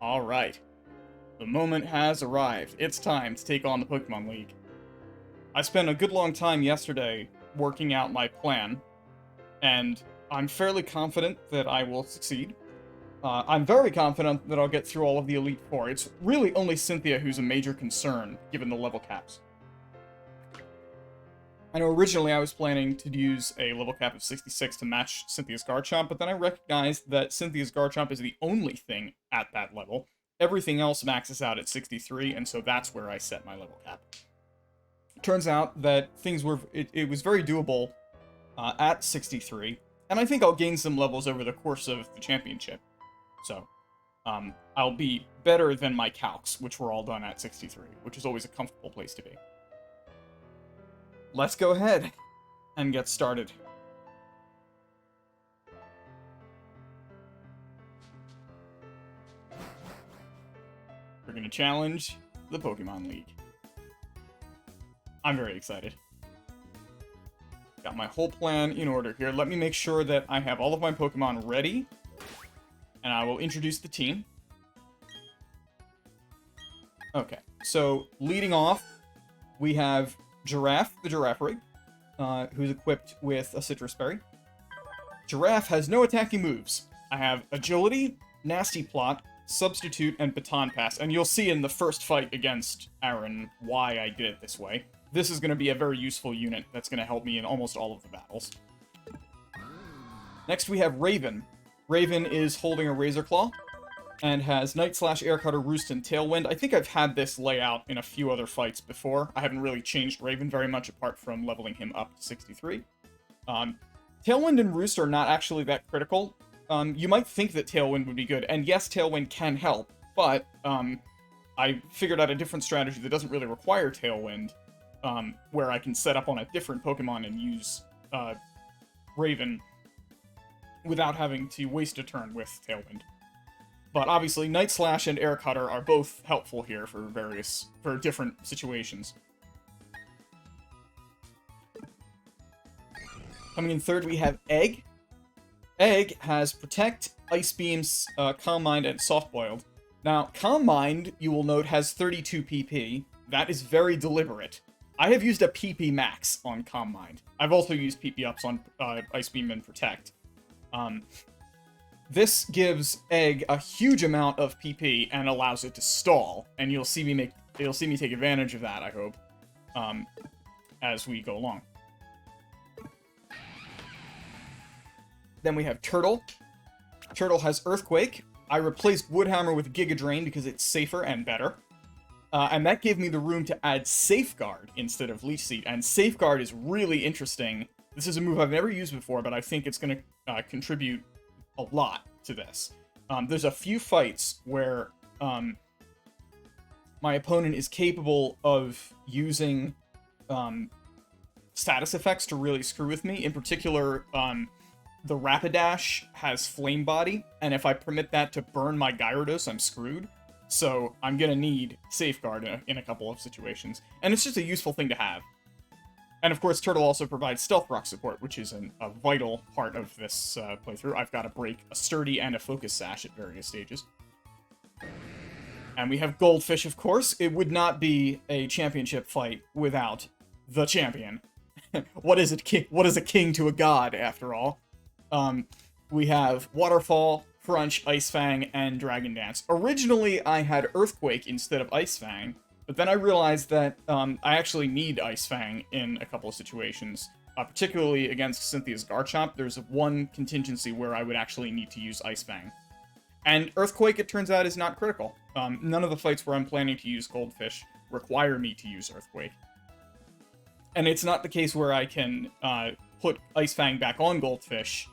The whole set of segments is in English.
Alright, the moment has arrived. It's time to take on the Pokemon League. I spent a good long time yesterday working out my plan, and I'm fairly confident that I will succeed. I'm very confident that I'll get through all of the Elite Four. It's really only Cynthia who's a major concern, given the level caps. I know originally I was planning to use a level cap of 66 to match Cynthia's Garchomp, but then I recognized that Cynthia's Garchomp is the only thing at that level. Everything else maxes out at 63, and so that's where I set my level cap. Turns out that it was very doable at 63, and I think I'll gain some levels over the course of the championship. So, I'll be better than my calcs, which were all done at 63, which is always a comfortable place to be. Let's go ahead and get started. We're going to challenge the Pokemon League. I'm very excited. Got my whole plan in order here. Let me make sure that I have all of my Pokemon ready, and I will introduce the team. Okay, so leading off, we have Giraffe, the Giraffrig, who's equipped with a Citrus Berry. Giraffe has no attacking moves. I have Agility, Nasty Plot, Substitute, and Baton Pass, and you'll see in the first fight against Aaron why I did it this way. This is going to be a very useful unit that's going to help me in almost all of the battles. Next we have Raven. Raven is holding a Razor Claw, and has Night Slash, Air Cutter, Roost, and Tailwind. I think I've had this layout in a few other fights before. I haven't really changed Raven very much apart from leveling him up to 63. Tailwind and Roost are not actually that critical. You might think that Tailwind would be good, and yes, Tailwind can help, but I figured out a different strategy that doesn't really require Tailwind, where I can set up on a different Pokemon and use Raven without having to waste a turn with Tailwind. But obviously, Night Slash and Air Cutter are both helpful here for different situations. Coming in third, we have Egg. Egg has Protect, Ice Beams, Calm Mind, and Soft Boiled. Now, Calm Mind, you will note, has 32 PP. That is very deliberate. I have used a PP max on Calm Mind. I've also used PP ups on Ice Beam and Protect. This gives Egg a huge amount of PP and allows it to stall, and you'll see me take advantage of that, I hope, as we go along. Then we have Turtle. Turtle has Earthquake. I replaced Woodhammer with Giga Drain because it's safer and better. And that gave me the room to add Safeguard instead of Leech Seed, and Safeguard is really interesting. This is a move I've never used before, but I think it's going to contribute a lot to this. There's a few fights where my opponent is capable of using status effects to really screw with me. In particular, the Rapidash has Flame Body, and if I permit that to burn my Gyarados, I'm screwed. So I'm gonna need Safeguard in a couple of situations, and it's just a useful thing to have. And of course, Turtle also provides Stealth Rock support, which is a vital part of this playthrough. I've got to break a Sturdy and a Focus Sash at various stages. And we have Goldfish, of course. It would not be a championship fight without the champion. What is a king to a god, after all? We have Waterfall, Crunch, Ice Fang, and Dragon Dance. Originally, I had Earthquake instead of Ice Fang, but then I realized that I actually need Ice Fang in a couple of situations, particularly against Cynthia's Garchomp. There's one contingency where I would actually need to use Ice Fang. And Earthquake, it turns out, is not critical. None of the fights where I'm planning to use Goldfish require me to use Earthquake. And it's not the case where I can put Ice Fang back on Goldfish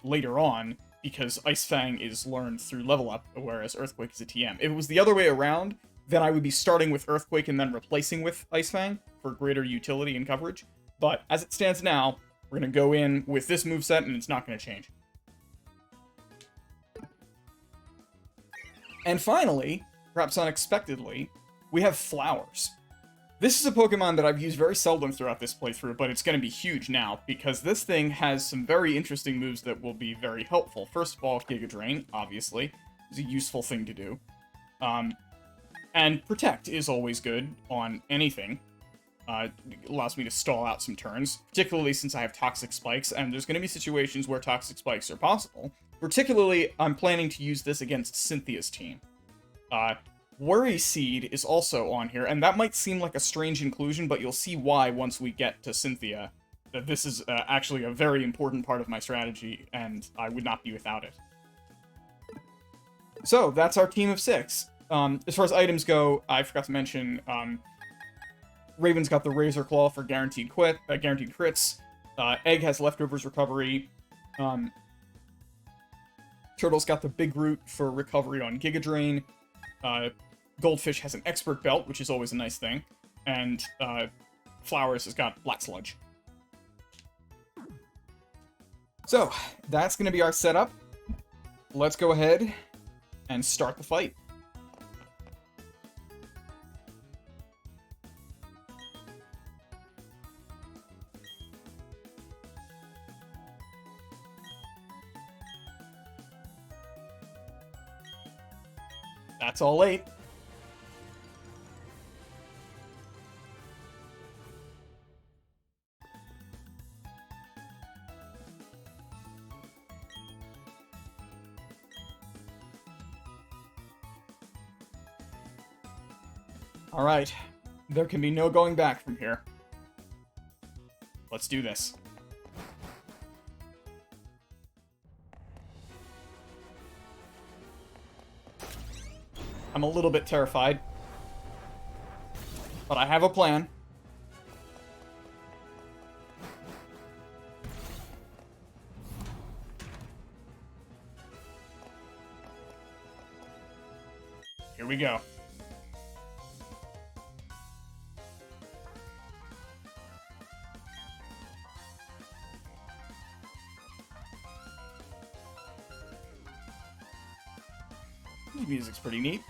later on, because Ice Fang is learned through level up, whereas Earthquake is a TM. If it was the other way around, then I would be starting with Earthquake and then replacing with Ice Fang for greater utility and coverage. But as it stands now, we're going to go in with this moveset, and it's not going to change. And finally, perhaps unexpectedly, we have Flowers. This is a Pokemon that I've used very seldom throughout this playthrough, but it's going to be huge now, because this thing has some very interesting moves that will be very helpful. First of all, Giga Drain, obviously. is a useful thing to do. And Protect is always good on anything. It allows me to stall out some turns, particularly since I have Toxic Spikes, and there's going to be situations where Toxic Spikes are possible. Particularly, I'm planning to use this against Cynthia's team. Worry Seed is also on here, and that might seem like a strange inclusion, but you'll see why once we get to Cynthia, that this is actually a very important part of my strategy, and I would not be without it. So, that's our team of 6. As far as items go, I forgot to mention, Raven's got the Razor Claw for guaranteed crits. Egg has Leftovers Recovery. Turtle's got the Big Root for recovery on Giga Drain. Goldfish has an Expert Belt, which is always a nice thing. And Flowers has got Black Sludge. So, that's going to be our setup. Let's go ahead and start the fight. That's all 8. Alright. There can be no going back from here. Let's do this. I'm a little bit terrified. But I have a plan. Here we go. This music's pretty neat.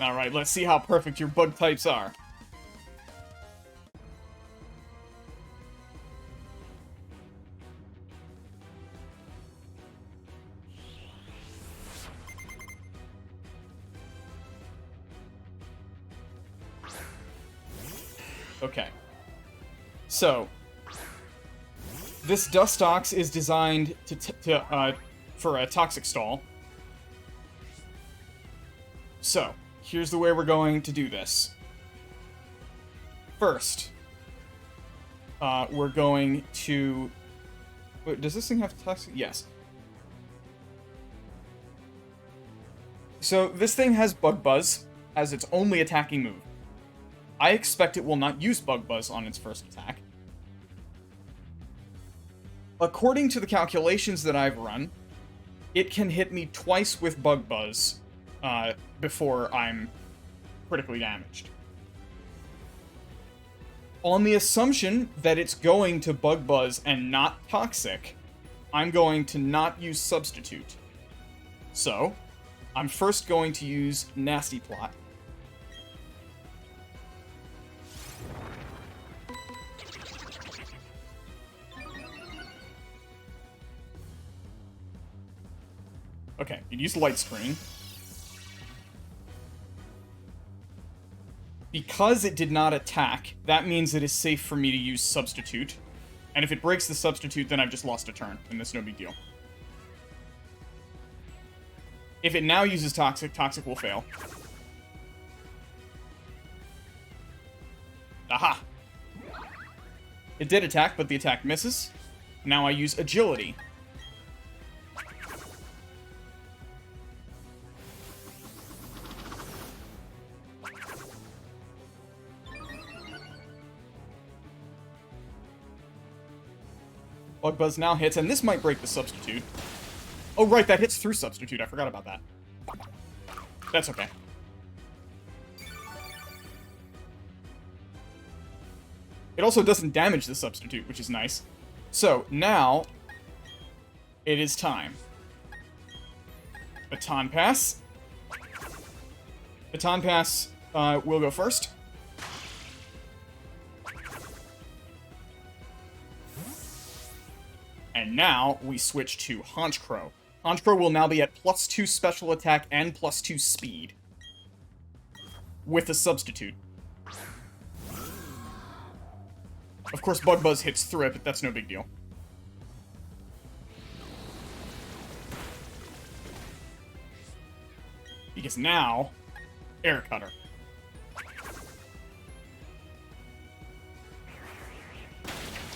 Alright, let's see how perfect your bug types are. Okay. So, this Dustox is designed for a Toxic Stall. So, here's the way we're going to do this. First, we're going to... Wait, does this thing have Toxic? Yes. So, this thing has Bug Buzz as its only attacking move. I expect it will not use Bug Buzz on its first attack. According to the calculations that I've run, it can hit me twice with Bug Buzz before I'm critically damaged. On the assumption that it's going to Bug Buzz and not Toxic, I'm going to not use Substitute. So, I'm first going to use Nasty Plot. Okay, it used Light Screen. Because it did not attack, that means it is safe for me to use Substitute. And if it breaks the Substitute, then I've just lost a turn, and that's no big deal. If it now uses Toxic, Toxic will fail. Aha! It did attack, but the attack misses. Now I use Agility. Bug Buzz now hits, and this might break the Substitute. Oh, right, that hits through Substitute. I forgot about that. That's okay. It also doesn't damage the Substitute, which is nice. So, now, it is time. Baton Pass. Baton Pass will go first. And now we switch to Honchkrow. Honchkrow will now be at +2 special attack and +2 speed. With a substitute. Of course, Bug Buzz hits through it, but that's no big deal. Because now, Air Cutter.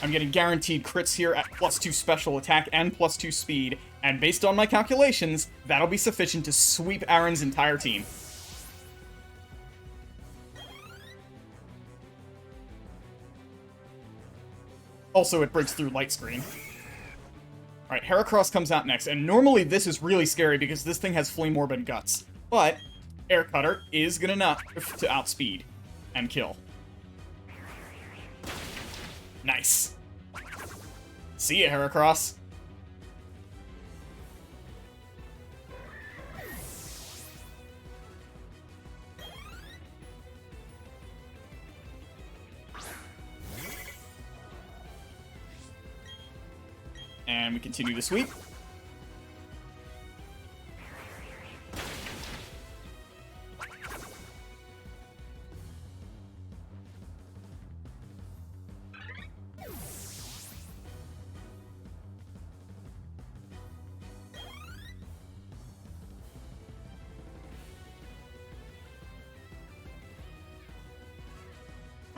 I'm getting guaranteed crits here at +2 special attack and +2 speed, and based on my calculations, that'll be sufficient to sweep Aaron's entire team. Also, it breaks through Light Screen. Alright, Heracross comes out next, and normally this is really scary because this thing has Flame Orb and Guts. But, Air Cutter is good enough to outspeed and kill. Nice. See ya, Heracross. And we continue the sweep.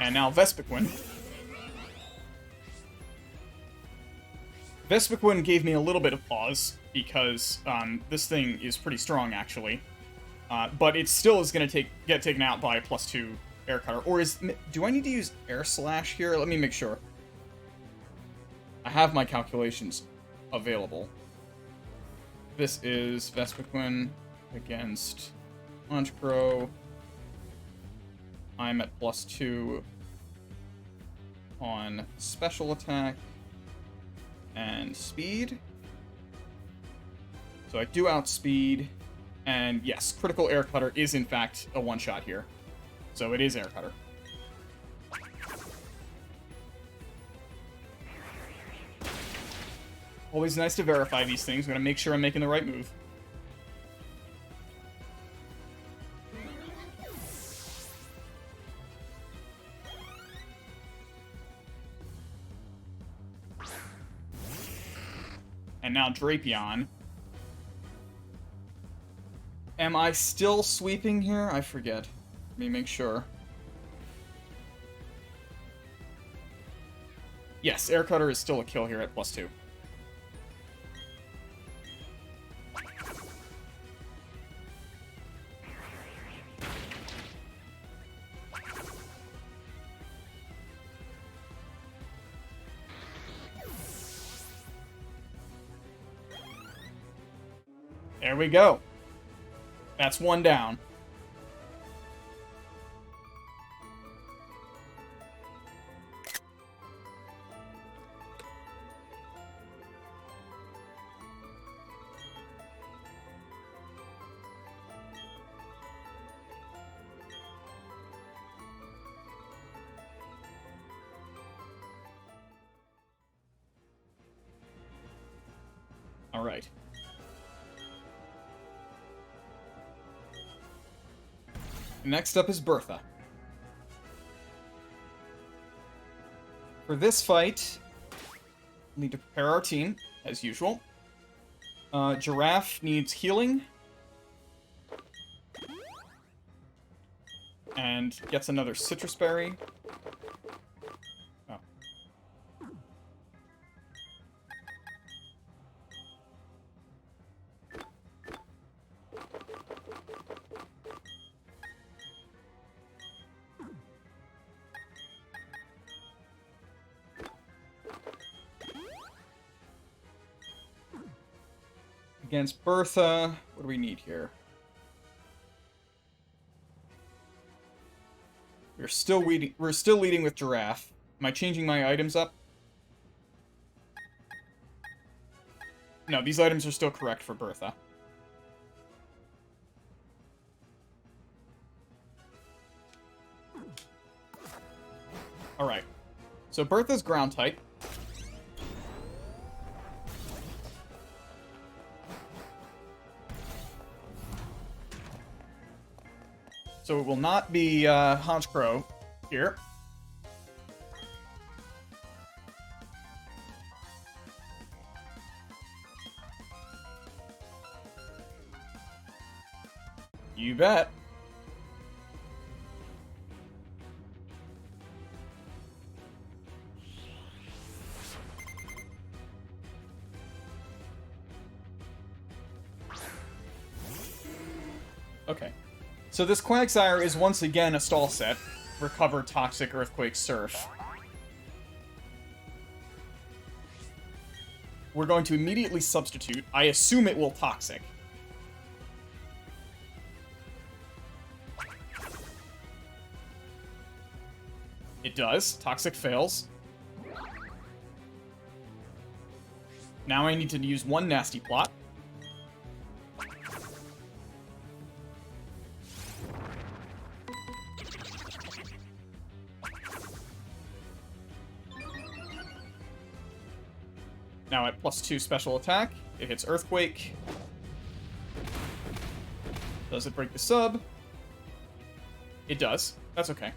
And now Vespiquen. Vespiquen gave me a little bit of pause, because this thing is pretty strong, actually. But it still is going to get taken out by a +2 Air Cutter. Or do I need to use Air Slash here? Let me make sure. I have my calculations available. This is Vespiquen against Honchkrow. I'm at +2 on special attack and speed. So I do outspeed, and yes, critical Air Cutter is in fact a one-shot here. So it is Air Cutter. Always nice to verify these things. I'm gonna make sure I'm making the right move. And now Drapion. Am I still sweeping here? I forget. Let me make sure. Yes, Air Cutter is still a kill here at +2. There we go. That's one down. All right. Next up is Bertha. For this fight, we need to prepare our team, as usual. Giraffe needs healing. And gets another Citrus Berry. Oh. Against Bertha, what do we need here? We're still leading with Giraffe. Am I changing my items up? No, these items are still correct for Bertha. So Bertha's ground type. So it will not be Honchkrow here. You bet. Okay. So this Quagsire is once again a stall set. Recover, Toxic, Earthquake, Surf. We're going to immediately substitute. I assume it will Toxic. It does. Toxic fails. Now I need to use one Nasty Plot. Now at +2 special attack, it hits Earthquake. Does it break the sub? It does. That's okay.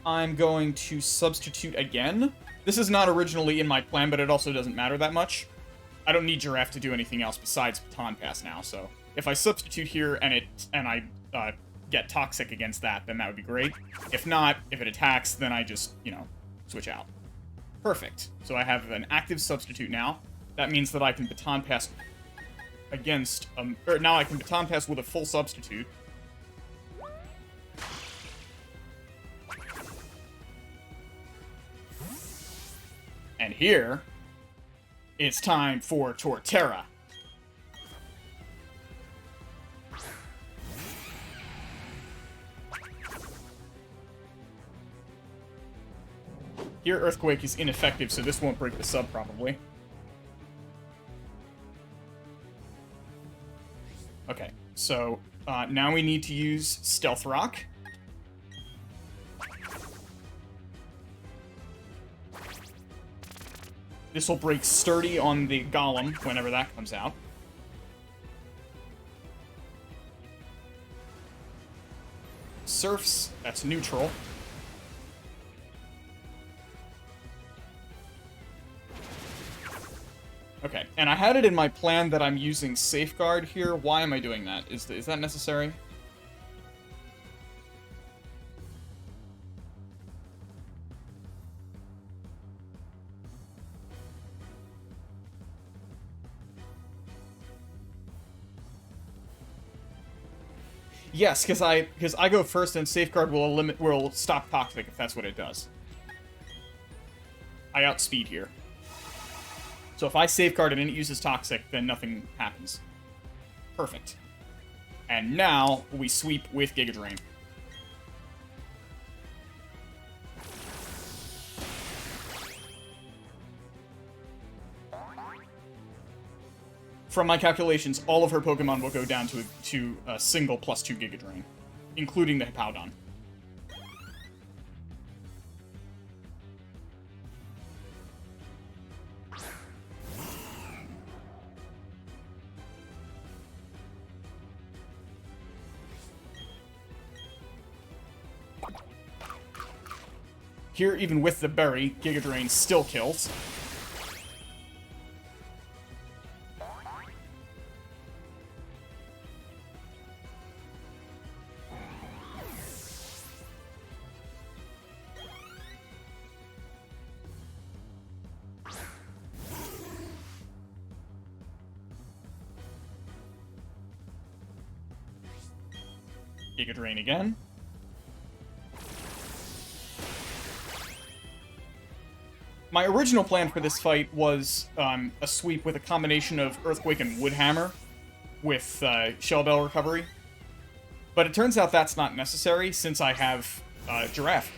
I'm going to substitute again. This is not originally in my plan, but it also doesn't matter that much. I don't need Giraffe to do anything else besides Baton Pass now, so if I substitute here and I get Toxic against that, then that would be great. If not, if it attacks, then I just, you know, switch out. Perfect. So I have an active substitute now. That means that I can Baton Pass against, or now I can Baton Pass with a full substitute. And here, it's time for Torterra. Here, Earthquake is ineffective, so this won't break the sub, probably. Okay, so now we need to use Stealth Rock. This will break Sturdy on the Golem whenever that comes out. Surfs, that's neutral. Okay, and I had it in my plan that I'm using Safeguard here. Why am I doing that? Is that necessary? Yes, because I go first, and Safeguard will stop Toxic if that's what it does. I outspeed here. So if I Safeguard and it uses Toxic, then nothing happens. Perfect. And now we sweep with Giga Drain. From my calculations, all of her Pokemon will go down to a single +2 Giga Drain, including the Hippowdon. Here, even with the berry, Giga Drain still kills. Giga Drain again. My original plan for this fight was a sweep with a combination of Earthquake and Woodhammer with Shell Bell Recovery. But it turns out that's not necessary since I have Giraffe.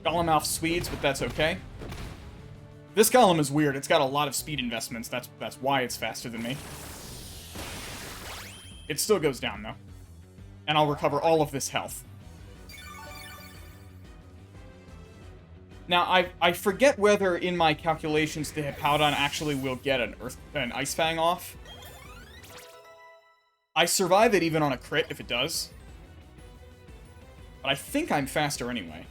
Golemouth Swedes, but that's okay. This column is weird. It's got a lot of speed investments. That's why it's faster than me. It still goes down, though. And I'll recover all of this health. Now, I forget whether in my calculations the Hippowdon actually will get an Ice Fang off. I survive it even on a crit if it does. But I think I'm faster anyway.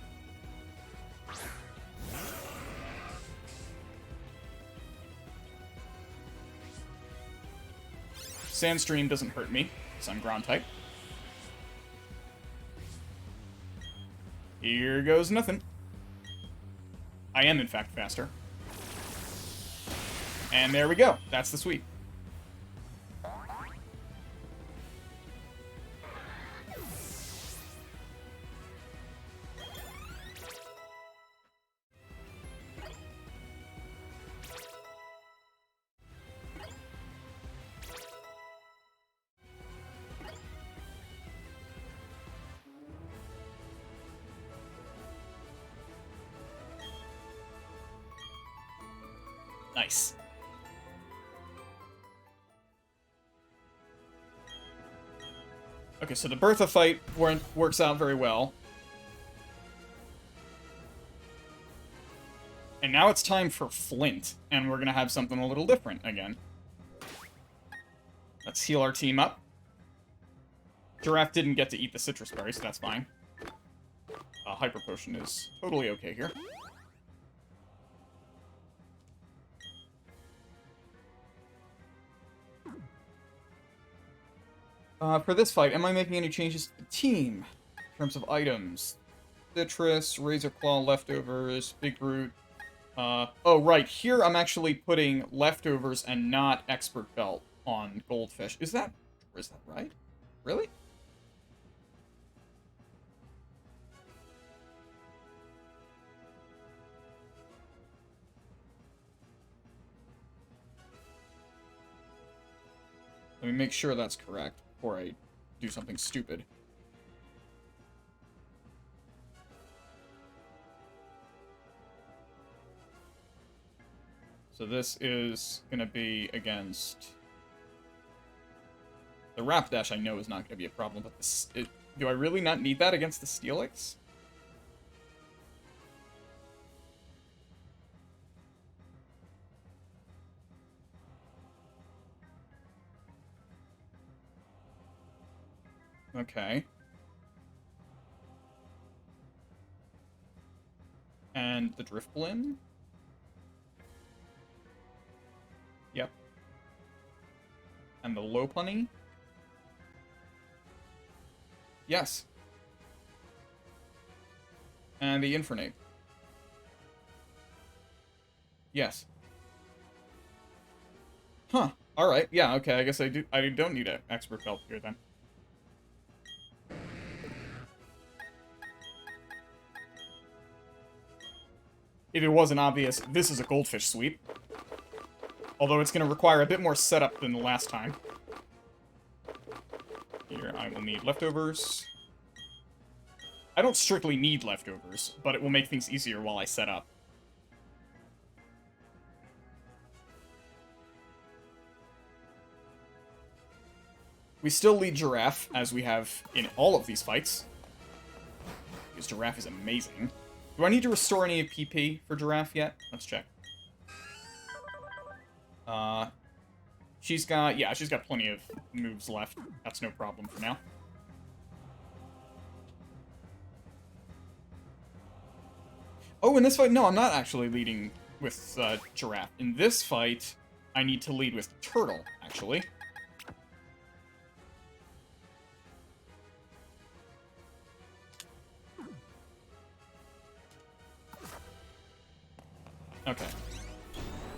Sandstream doesn't hurt me, because I'm ground type. Here goes nothing. I am, in fact, faster. And there we go. That's the sweep. Nice. Okay, so the Bertha fight works out very well. And now it's time for Flint, and we're gonna have something a little different again. Let's heal our team up. Giraffe didn't get to eat the citrus berry, so that's fine. Hyper Potion is totally okay here. For this fight, am I making any changes to the team? In terms of items. Citrus, Razor Claw, Leftovers, Big Root. Oh, right. Here I'm actually putting Leftovers and not Expert Belt on Goldfish. Is that right? Really? Let me make sure that's correct before I do something stupid. So this is going to be against... The Rapidash I know is not going to be a problem, but this... do I really not need that against the Steelix? Okay. And the Drifblim? Yep. And the Lopunny? Yes. And the Infernape? Yes. Huh. Alright, yeah, okay, I guess I don't need an Expert Belt here then. If it wasn't obvious, this is a Goldfish sweep. Although it's going to require a bit more setup than the last time. Here, I will need Leftovers. I don't strictly need Leftovers, but it will make things easier while I set up. We still lead Giraffe, as we have in all of these fights. Because Giraffe is amazing. Do I need to restore any PP for Giraffe yet? Let's check. She's got plenty of moves left. That's no problem for now. Oh, in this fight, no, I'm not actually leading with Giraffe. In this fight, I need to lead with Turtle, actually. Okay.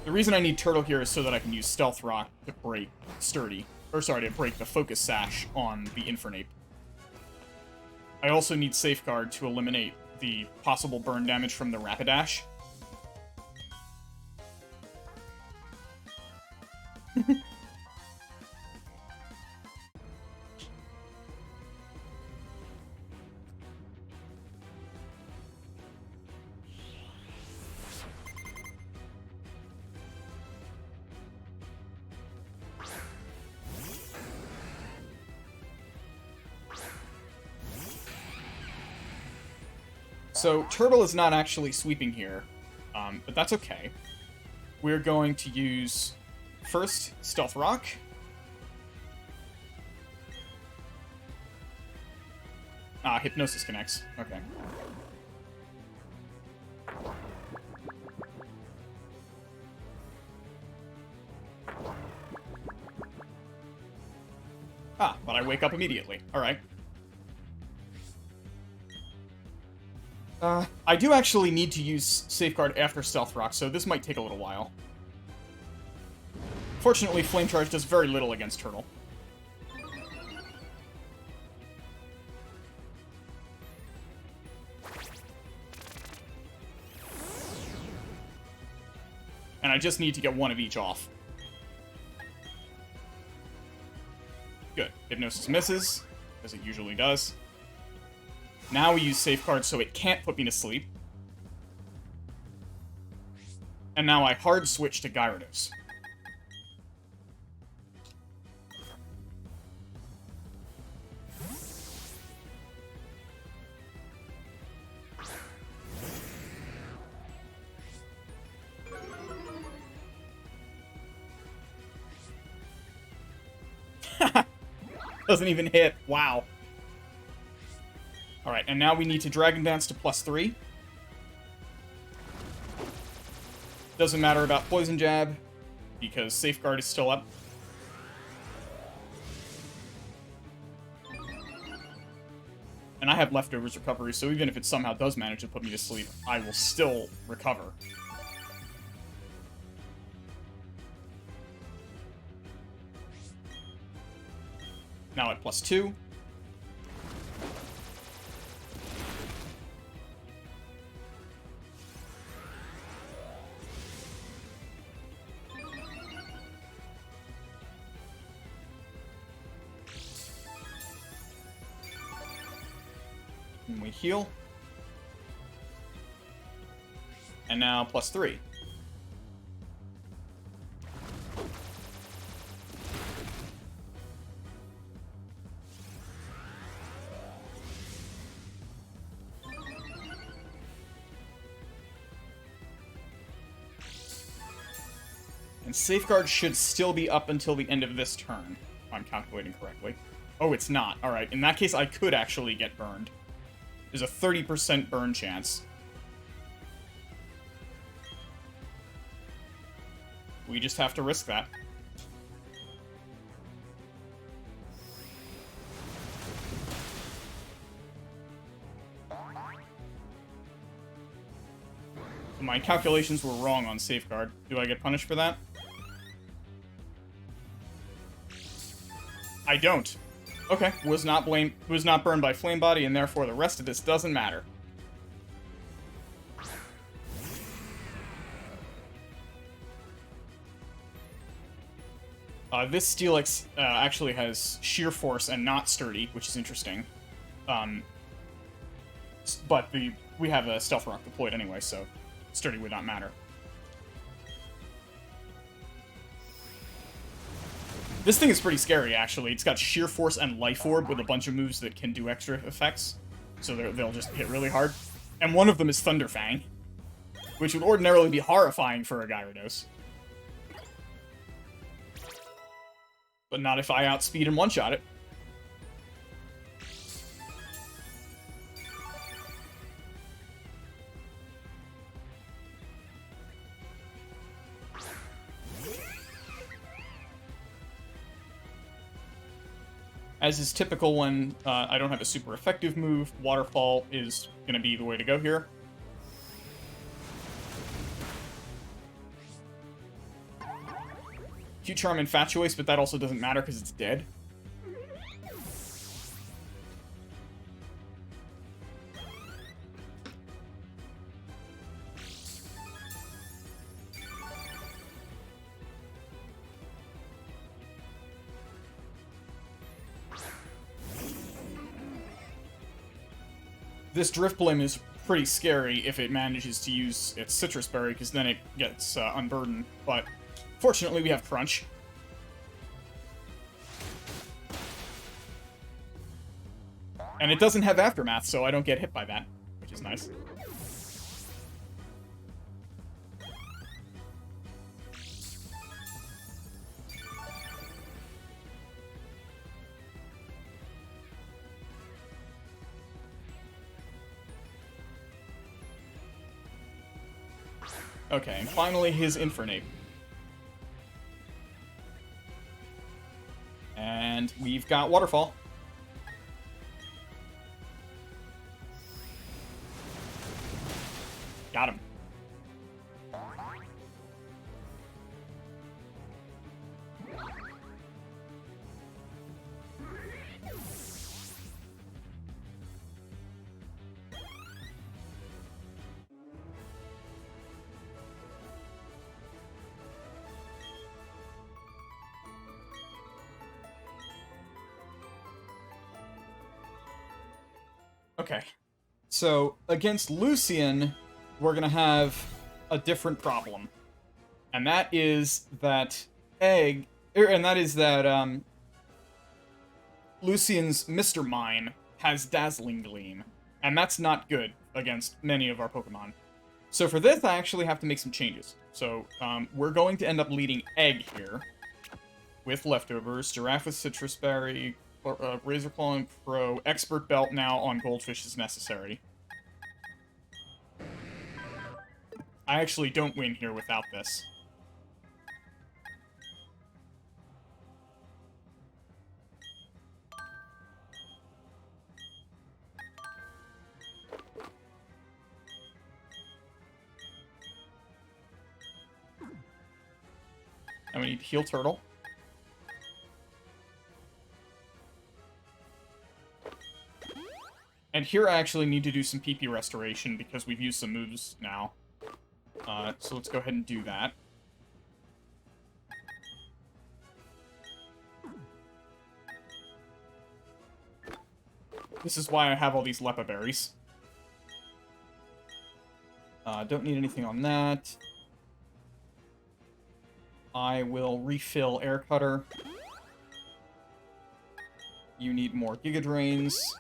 The reason I need Turtle here is so that I can use Stealth Rock to break Sturdy. Or, sorry, to break the Focus Sash on the Infernape. I also need Safeguard to eliminate the possible burn damage from the Rapidash. So, Turtle is not actually sweeping here, but that's okay. We're going to use, first, Stealth Rock. Ah, Hypnosis connects. Okay. Ah, but I wake up immediately. Alright. I do actually need to use Safeguard after Stealth Rock, so this might take a little while. Fortunately, Flame Charge does very little against Turtle. And I just need to get one of each off. Good. Hypnosis misses, as it usually does. Now we use Safeguard so it can't put me to sleep. And now I hard switch to Gyarados. Doesn't even hit. Wow. Alright, and now we need to Dragon Dance to +3. Doesn't matter about Poison Jab, because Safeguard is still up. And I have Leftovers Recovery, so even if it somehow does manage to put me to sleep, I will still recover. Now at +2. And we heal. And now +3. And Safeguard should still be up until the end of this turn, if I'm calculating correctly. Oh, it's not. Alright, in that case, I could actually get burned. There's a 30% burn chance. We just have to risk that. My calculations were wrong on Safeguard. Do I get punished for that? I don't. Okay, was not burned by Flame Body, and therefore the rest of this doesn't matter. This Steelix actually has Sheer Force and not Sturdy, which is interesting. But we have a Stealth Rock deployed anyway, so Sturdy would not matter. This thing is pretty scary, actually. It's got Sheer Force and Life Orb with a bunch of moves that can do extra effects. So they'll just hit really hard. And one of them is Thunder Fang, which would ordinarily be horrifying for a Gyarados. But not if I outspeed and one-shot it. As is typical when I don't have a super effective move, Waterfall is going to be the way to go here. Q-Charm Infatuates, but that also doesn't matter because it's dead. This Drifblim is pretty scary if it manages to use its Citrus Berry, because then it gets unburdened, but fortunately we have Crunch. And it doesn't have Aftermath, so I don't get hit by that, which is nice. Okay, and finally his Infernape. And we've got Waterfall. Got him. Okay. So, against Lucian, we're gonna have a different problem. And that is that Lucian's Mr. Mime has Dazzling Gleam. And that's not good against many of our Pokemon. So for this, I actually have to make some changes. So, we're going to end up leading Egg here. With leftovers, Giraffe with Citrus Berry, Razor Claw and Crow. Expert Belt now on Goldfish is necessary. I actually don't win here without this. And we need to heal Turtle. And here I actually need to do some PP restoration because we've used some moves now. So let's go ahead and do that. This is why I have all these Lepa Berries. Don't need anything on that. I will refill Air Cutter. You need more Giga Drains.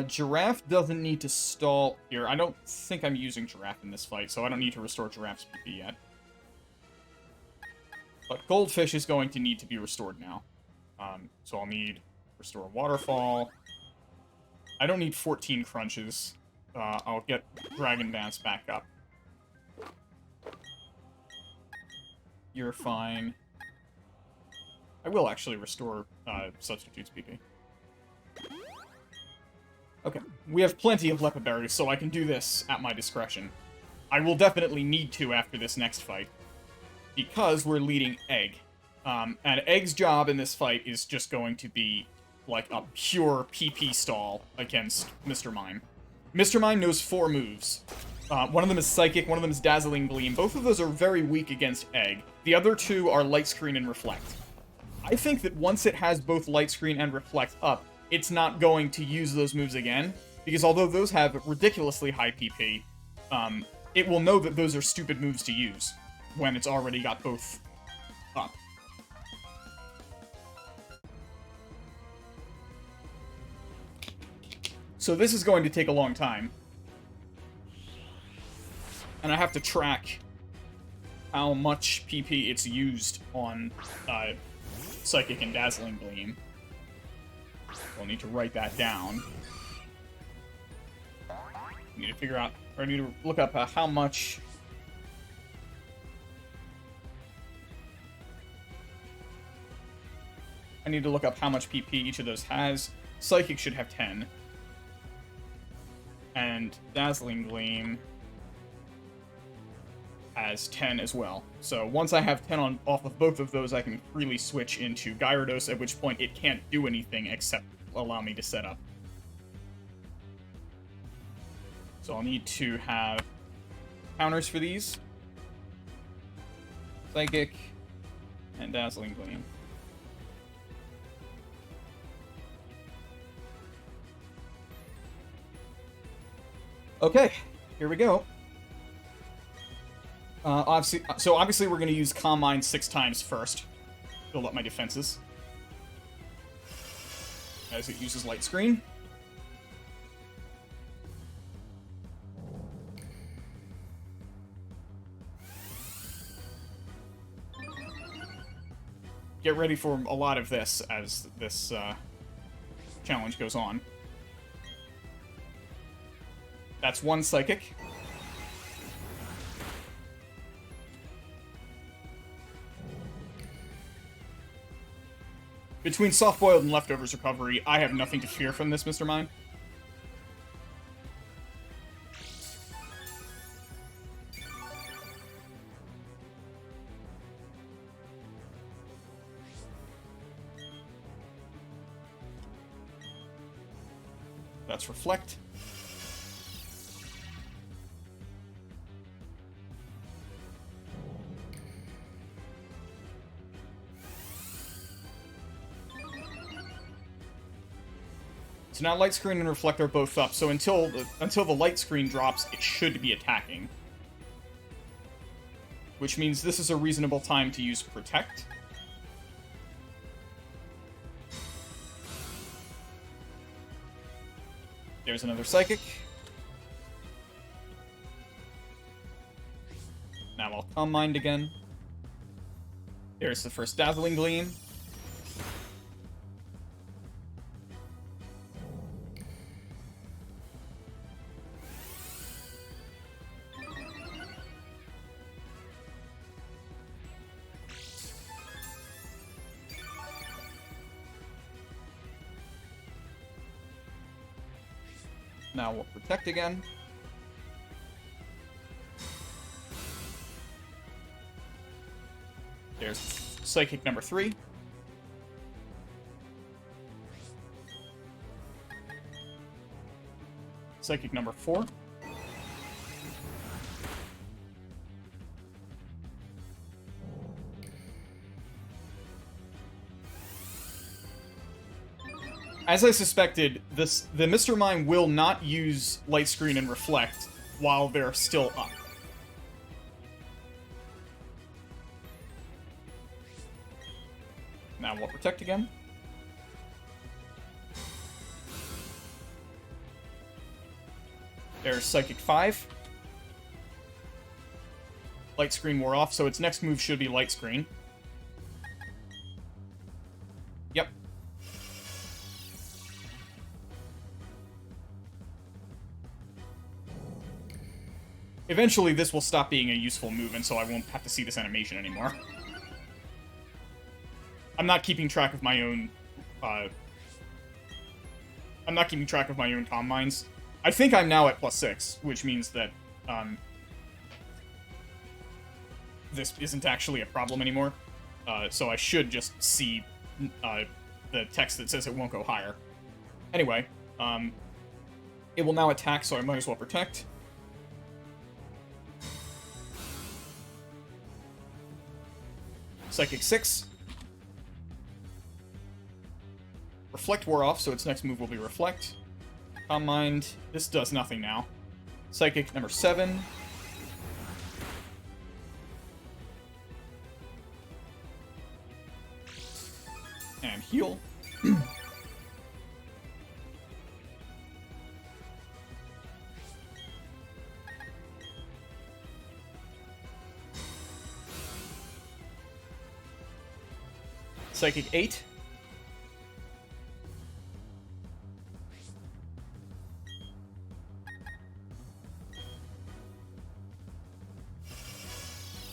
Giraffe doesn't need to stall here. I don't think I'm using Giraffe in this fight, so I don't need to restore Giraffe's PP yet. But Goldfish is going to need to be restored now. So I'll need Restore Waterfall. I don't need 14 crunches. I'll get Dragon Dance back up. You're fine. I will actually restore Substitute's PP. Okay, we have plenty of Lepa Berries, so I can do this at my discretion. I will definitely need to after this next fight, because we're leading Egg. And Egg's job in this fight is just going to be, like, a pure PP stall against Mr. Mime. Mr. Mime knows 4 moves. One of them is Psychic, one of them is Dazzling Gleam. Both of those are very weak against Egg. The other 2 are Light Screen and Reflect. I think that once it has both Light Screen and Reflect up, it's not going to use those moves again, because although those have ridiculously high PP, it will know that those are stupid moves to use when it's already got both up. So this is going to take a long time. And I have to track how much PP it's used on Psychic and Dazzling Gleam. I'll need to write that down. I need to figure out, or I need to look up how much... I need to look up how much PP each of those has. Psychic should have 10. And Dazzling Gleam has 10 as well. So once I have 10 off of both of those, I can freely switch into Gyarados, at which point it can't do anything except allow me to set up. So I'll need to have counters for these. Psychic and Dazzling Gleam. Okay, here we go. Obviously we're going to use Calm Mind 6 times first. Build up my defenses. As it uses Light Screen. get ready for a lot of this as this challenge goes on. That's one Psychic. Between Soft-Boiled and Leftovers Recovery, I have nothing to fear from this, Mr. Mime. That's Reflect. So now Light Screen and Reflect are both up, so until the Light Screen drops, it should be attacking. Which means this is a reasonable time to use Protect. There's another Psychic. Now I'll Calm Mind again. There's the first Dazzling Gleam. Now we'll Protect again. There's Psychic number 3. Psychic number 4. As I suspected, the Mr. Mime will not use Light Screen and Reflect while they're still up. Now we'll Protect again. There's Psychic 5. Light Screen wore off, so its next move should be Light Screen. Yep. Eventually, this will stop being a useful move, and so I won't have to see this animation anymore. I'm not keeping track of my own, I'm not keeping track of my own Calm Minds. I think I'm now at +6, which means that, this isn't actually a problem anymore. So I should just see, the text that says it won't go higher. Anyway, it will now attack, so I might as well Protect. Psychic 6. Reflect wore off, so its next move will be Reflect. Calm Mind. This does nothing now. Psychic number 7. And heal. Psychic 8.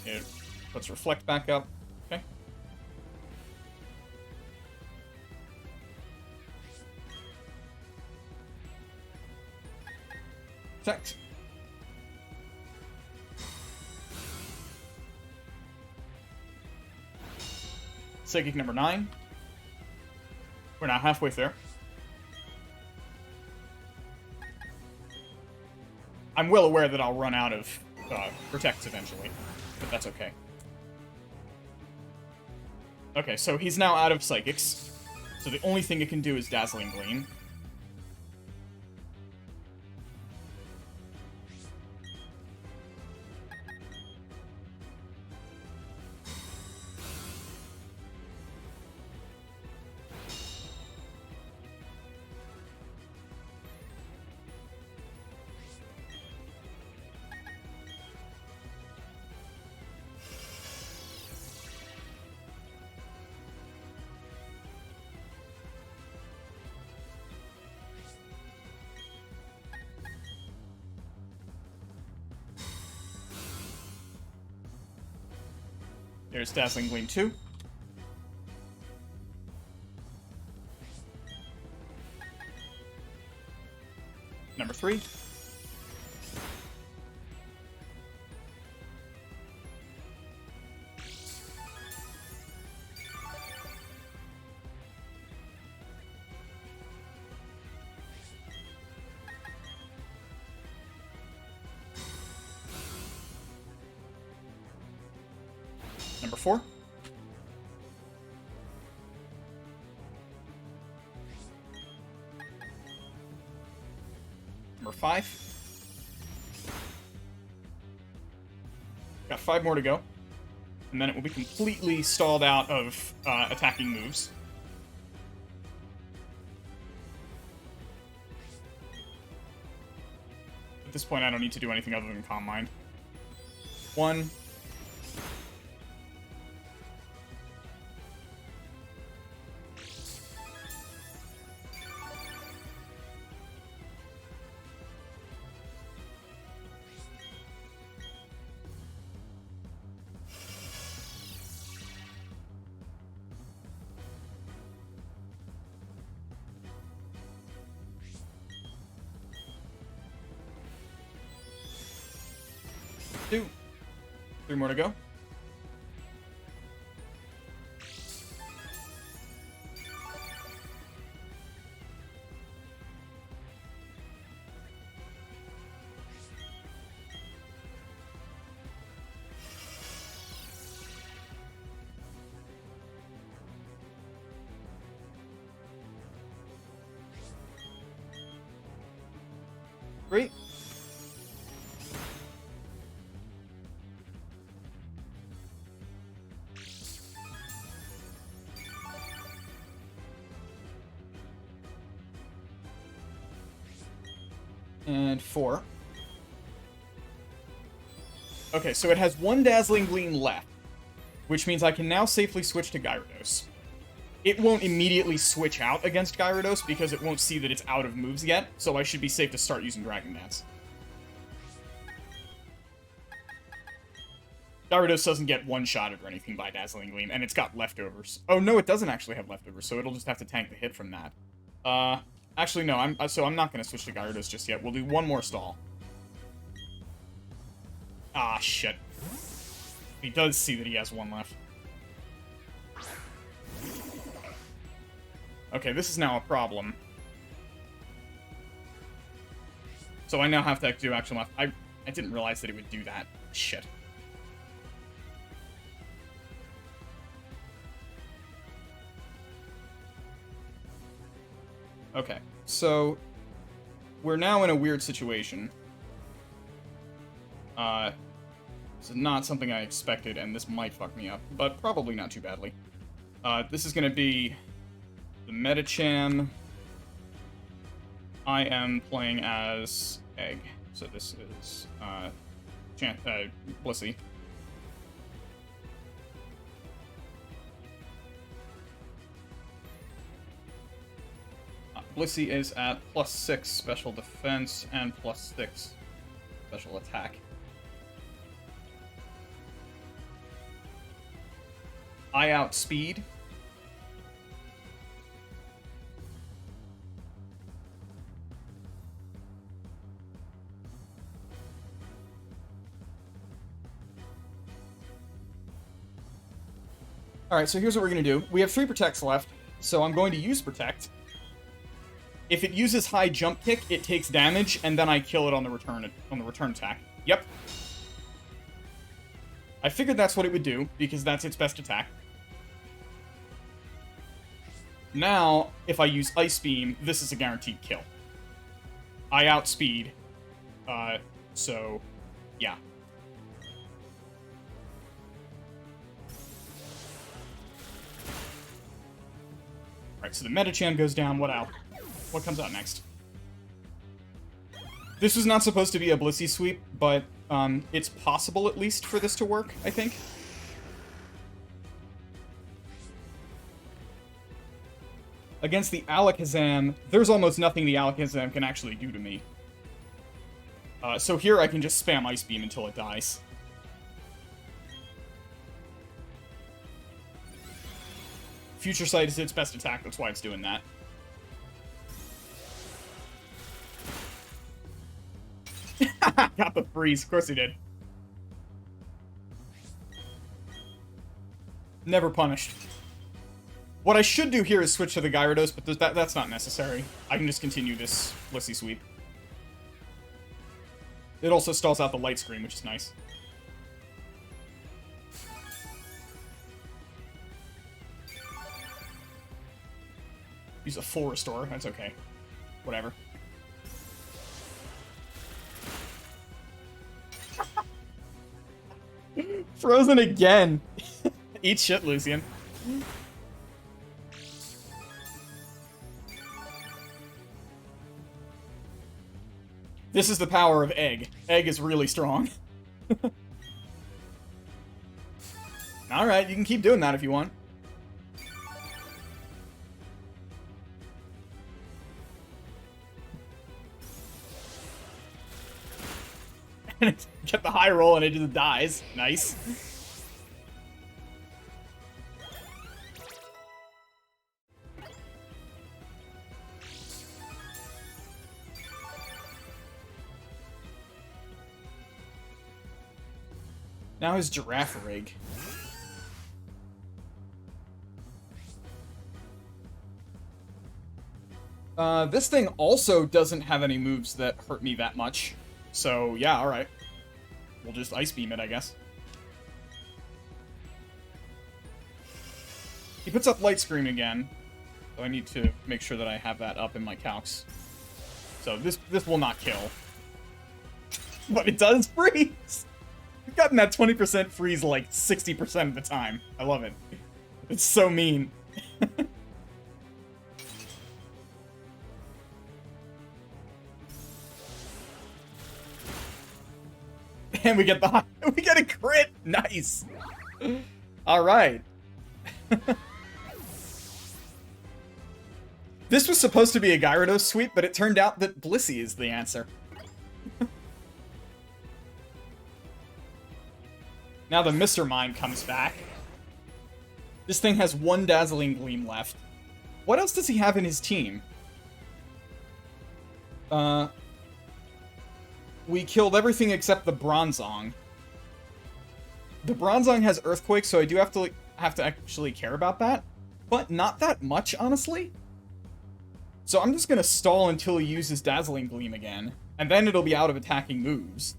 It puts Reflect back up. Okay. Protect. Psychic number 9. We're now halfway there. I'm well aware that I'll run out of Protects eventually, but that's okay. Okay, so he's now out of Psychics, so the only thing it can do is Dazzling Gleam. There's Dazzling Gleam 2. Number 3. Number 4. Number 5. Got 5 more to go. And then it will be completely stalled out of attacking moves. At this point, I don't need to do anything other than Calm Mind. 1. 2. 3 more to go. Great. And 4. Okay, so it has 1 Dazzling Gleam left, which means I can now safely switch to Gyarados. It won't immediately switch out against Gyarados because it won't see that it's out of moves yet, so I should be safe to start using Dragon Dance. Gyarados doesn't get one-shotted or anything by Dazzling Gleam, and it's got leftovers. Oh, no, it doesn't actually have leftovers, so it'll just have to tank the hit from that. Actually, no, I'm not going to switch to Gyarados just yet. We'll do 1 more stall. Ah, shit. He does see that he has 1 left. Okay, this is now a problem. So I now have to do action left. I didn't realize that it would do that. Shit. Okay, so we're now in a weird situation. This is not something I expected, and this might fuck me up, but probably not too badly. This is going to be the Medicham. I am playing as Egg, so this is Blissey. Blissey is at +6 special defense and +6 special attack. I outspeed. Alright, so here's what we're going to do. We have 3 Protects left, so I'm going to use Protect. If it uses high jump kick, it takes damage, and then I kill it on the return attack. Yep. I figured that's what it would do, because that's its best attack. Now, if I use Ice Beam, this is a guaranteed kill. I outspeed. So, yeah. Alright, so the Medicham goes down. What comes out next? This was not supposed to be a Blissey sweep, but it's possible at least for this to work, I think. Against the Alakazam, there's almost nothing the Alakazam can actually do to me. So here I can just spam Ice Beam until it dies. Future Sight is its best attack, that's why it's doing that. Got the freeze, of course he did. Never punished. What I should do here is switch to the Gyarados, but that's not necessary. I can just continue this Blissey Sweep. It also stalls out the light screen, which is nice. Use a full restore, that's okay. Whatever. Frozen again! Eat shit, Lucian. This is the power of Egg. Egg is really strong. Alright, you can keep doing that if you want. Get the high roll and it just dies. Nice. Now his Giraffe Rig. This thing also doesn't have any moves that hurt me that much. So, yeah, alright. We'll just Ice Beam it, I guess. He puts up Light Screen again. So I need to make sure that I have that up in my calcs. So this will not kill. But it does freeze! I've gotten that 20% freeze like 60% of the time. I love it. It's so mean. And we get a crit! Nice! Alright. This was supposed to be a Gyarados sweep, but it turned out that Blissey is the answer. Now the Mr. Mime comes back. This thing has one Dazzling Gleam left. What else does he have in his team? We killed everything except the Bronzong. The Bronzong has Earthquake, so I do have to actually care about that. But not that much, honestly. So I'm just gonna stall until he uses Dazzling Gleam again. And then it'll be out of attacking moves.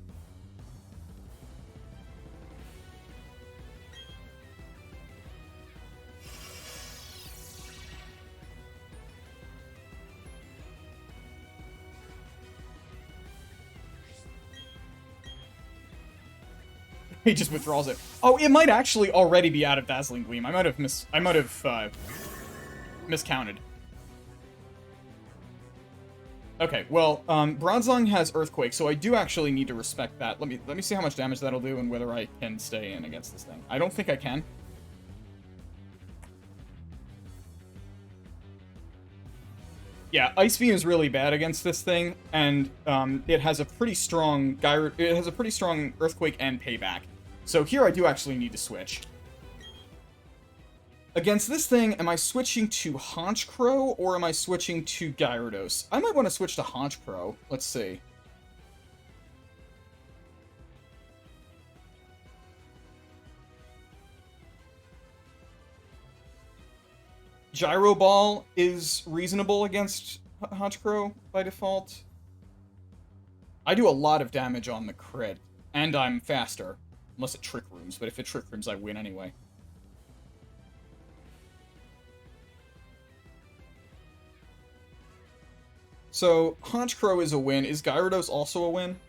He just withdraws it. Oh, it might actually already be out of Dazzling Gleam. I might have miscounted. Okay, well, Bronzong has Earthquake, so I do actually need to respect that. Let me see how much damage that'll do and whether I can stay in against this thing. I don't think I can. Yeah, Ice Beam is really bad against this thing, and it has a pretty strong Earthquake and Payback. So here I do actually need to switch. Against this thing, am I switching to Honchkrow, or am I switching to Gyarados? I might want to switch to Honchkrow. Let's see. Gyro Ball is reasonable against Honchkrow by default. I do a lot of damage on the crit, and I'm faster. Unless it Trick Rooms, but if it Trick Rooms, I win anyway. So, Honchkrow is a win. Is Gyarados also a win?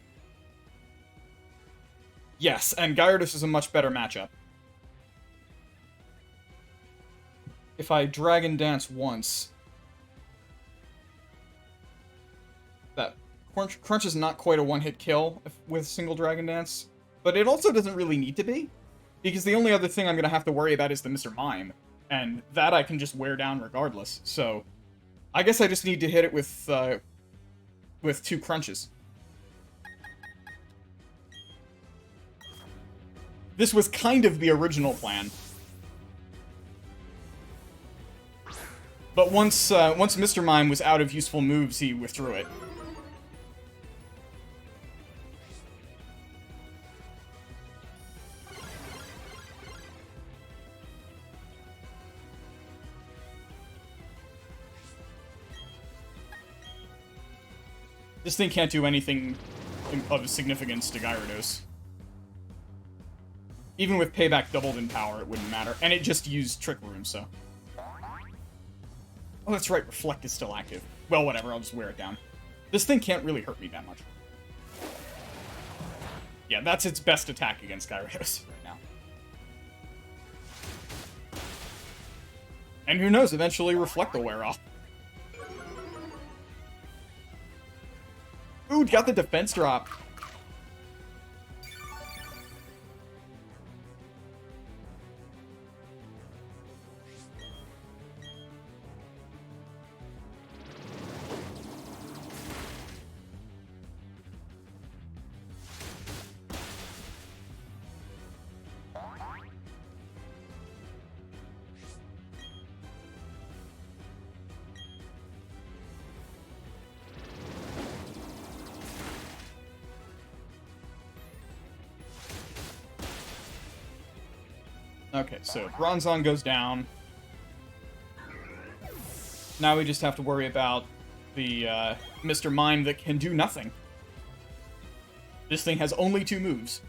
Yes, and Gyarados is a much better matchup. If I Dragon Dance once... That Crunch is not quite a one-hit kill with single Dragon Dance. But it also doesn't really need to be, because the only other thing I'm going to have to worry about is the Mr. Mime, and that I can just wear down regardless, so I guess I just need to hit it with 2 crunches. This was kind of the original plan. But once Mr. Mime was out of useful moves, he withdrew it. This thing can't do anything of significance to Gyarados. Even with Payback doubled in power, it wouldn't matter. And it just used Trick Room, so... Oh, that's right, Reflect is still active. Well, whatever, I'll just wear it down. This thing can't really hurt me that much. Yeah, that's its best attack against Gyarados right now. And who knows, eventually Reflect will wear off. Ooh, got the defense drop. Okay, so Bronzong goes down. Now we just have to worry about the Mr. Mime that can do nothing. This thing has only 2 moves.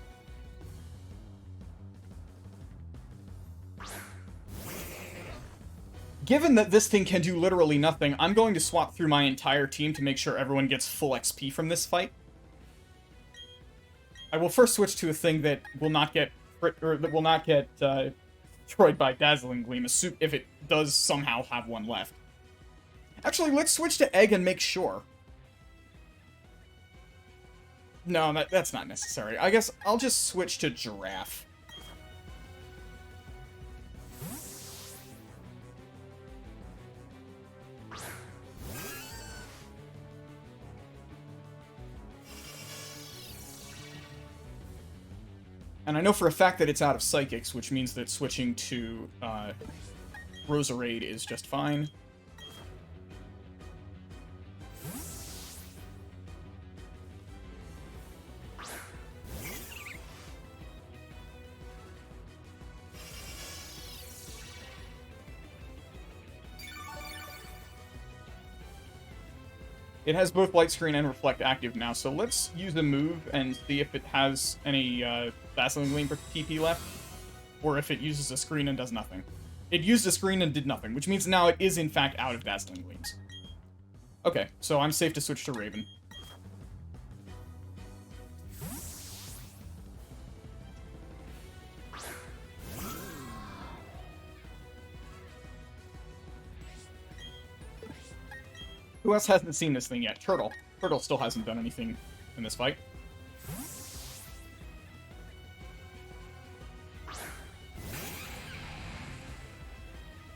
Given that this thing can do literally nothing, I'm going to swap through my entire team to make sure everyone gets full XP from this fight. I will first switch to a thing that will not get destroyed by Dazzling Gleam, if it does somehow have one left. Actually, let's switch to Egg and make sure. No, that's not necessary. I guess I'll just switch to Giraffe. And I know for a fact that it's out of Psychics, which means that switching to Roserade is just fine. It has both Light Screen and Reflect active now, so let's use the move and see if it has any Dazzling Gleam PP left, or if it uses a screen and does nothing. It used a screen and did nothing, which means now it is in fact out of Dazzling Gleams. Okay, so I'm safe to switch to Raven. Who else hasn't seen this thing yet? Turtle. Turtle still hasn't done anything in this fight.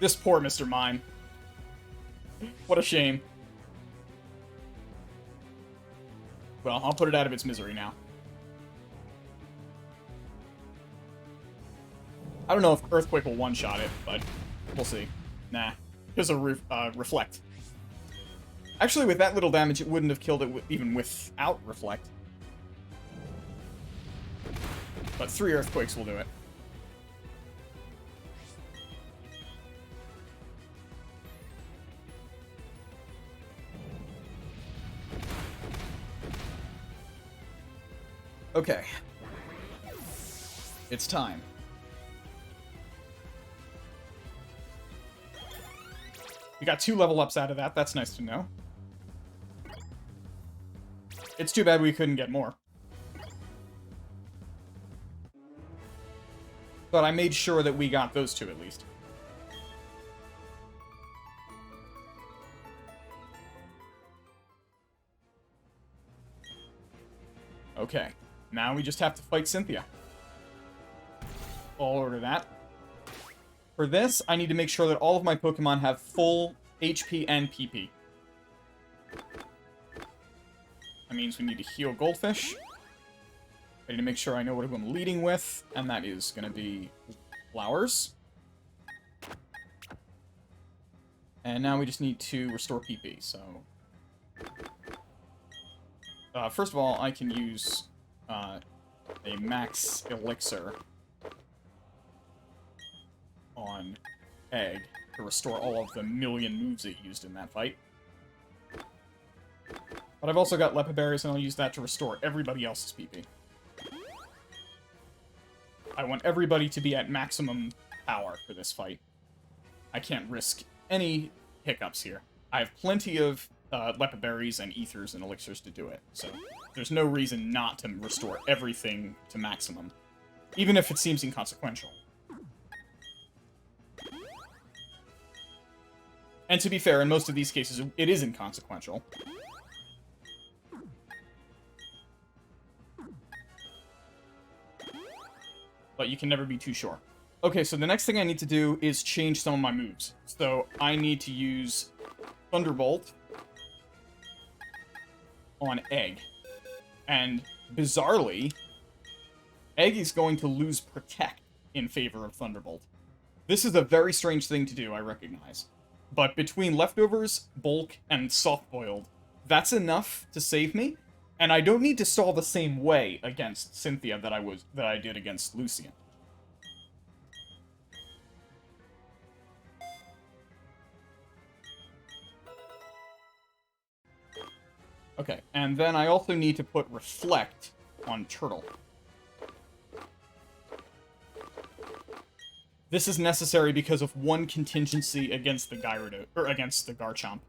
This poor Mr. Mime. What a shame. Well, I'll put it out of its misery now. I don't know if Earthquake will one-shot it, but we'll see. Nah. Here's a Reflect. Actually, with that little damage, it wouldn't have killed it even without Reflect. But 3 Earthquakes will do it. Okay. It's time. We got 2 level ups out of that. That's nice to know. It's too bad we couldn't get more. But I made sure that we got those 2 at least. Okay. Now we just have to fight Cynthia. I'll order that. For this, I need to make sure that all of my Pokemon have full HP and PP. That means we need to heal Goldfish. I need to make sure I know what I'm leading with, and that is going to be Flowers. And now we just need to restore PP, so... first of all, I can use a max elixir on Egg to restore all of the million moves it used in that fight. But I've also got Leopard Berries, and I'll use that to restore everybody else's PP. I want everybody to be at maximum power for this fight. I can't risk any hiccups here. I have plenty of Leopard Berries and Ethers and Elixirs to do it, so there's no reason not to restore everything to maximum, even if it seems inconsequential. And to be fair, in most of these cases, it is inconsequential. But you can never be too sure. Okay, so the next thing I need to do is change some of my moves. So I need to use Thunderbolt on Egg. And bizarrely, Egg is going to lose Protect in favor of Thunderbolt. This is a very strange thing to do, I recognize. But between Leftovers, Bulk, and Soft-Boiled, that's enough to save me, and I don't need to stall the same way against Cynthia that I did against Lucian. Okay, and then I also need to put Reflect on Turtle. This is necessary because of one contingency against the Gyarados, or against the Garchomp.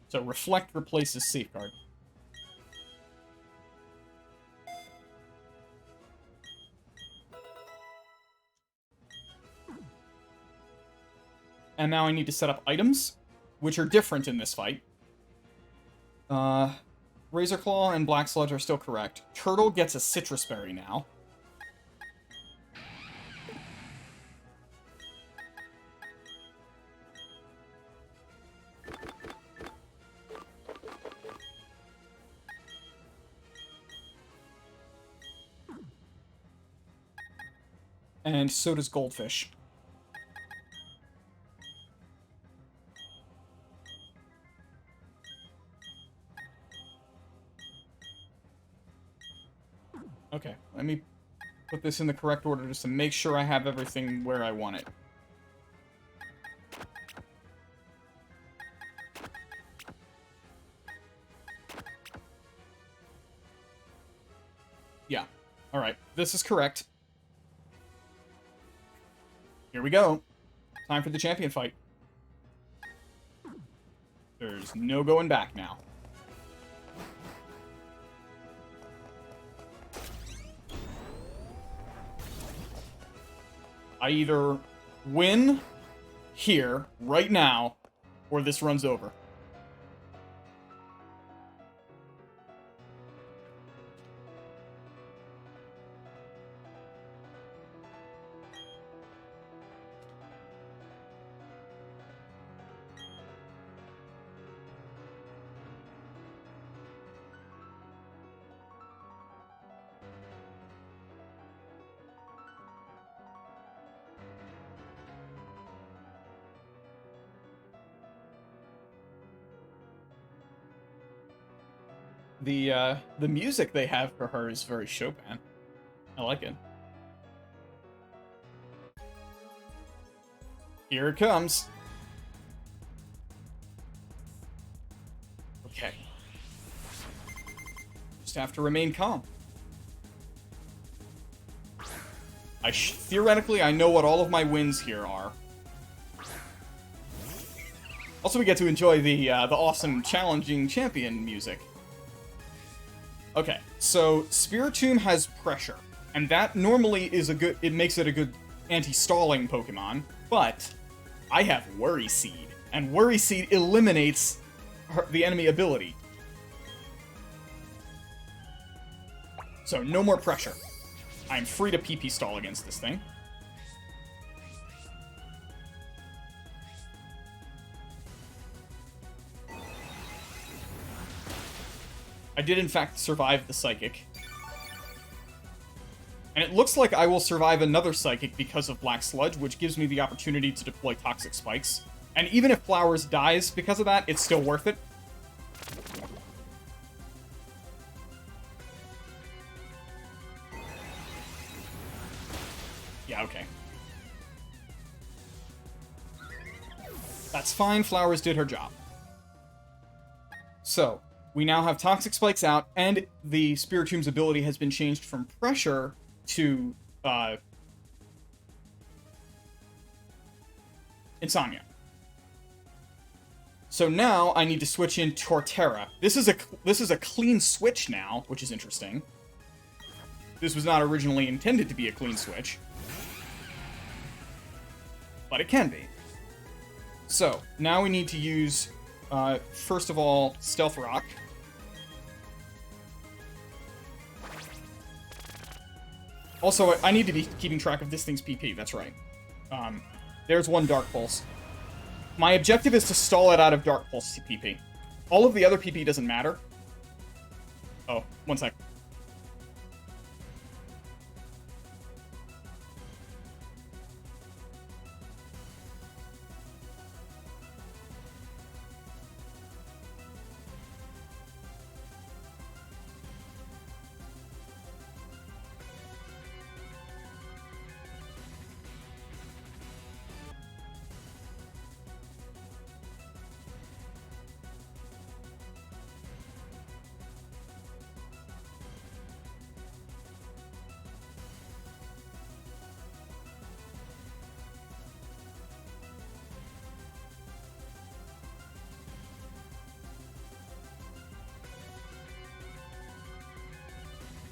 So Reflect replaces Safeguard. And now I need to set up items, which are different in this fight. Razor Claw and Black Sludge are still correct. Turtle gets a Citrus Berry now. And so does Goldfish. Okay, let me put this in the correct order just to make sure I have everything where I want it. Yeah. Alright, this is correct. Here we go. Time for the champion fight. There's no going back now. I either win here, right now, or this runs over. The music they have for her is very Chopin. I like it. Here it comes. Okay. Just have to remain calm. Theoretically, I know what all of my wins here are. Also, we get to enjoy the awesome, challenging champion music. Okay, so Spiritomb has Pressure, and that normally is it makes it a good anti-stalling Pokemon, but I have Worry Seed, and Worry Seed eliminates the enemy ability. So, no more Pressure. I'm free to PP stall against this thing. I did, in fact, survive the Psychic. And it looks like I will survive another Psychic because of Black Sludge, which gives me the opportunity to deploy Toxic Spikes. And even if Flowers dies because of that, it's still worth it. Yeah, okay. That's fine, Flowers did her job. So, we now have Toxic Spikes out, and the Spiritom's ability has been changed from Pressure to, Insomnia. So now I need to switch in Torterra. This is a clean switch now, which is interesting. This was not originally intended to be a clean switch. But it can be. So, now we need to use, first of all, Stealth Rock. Also, I need to be keeping track of this thing's PP, that's right. There's one Dark Pulse. My objective is to stall it out of Dark Pulse PP. All of the other PP doesn't matter. Oh, one sec.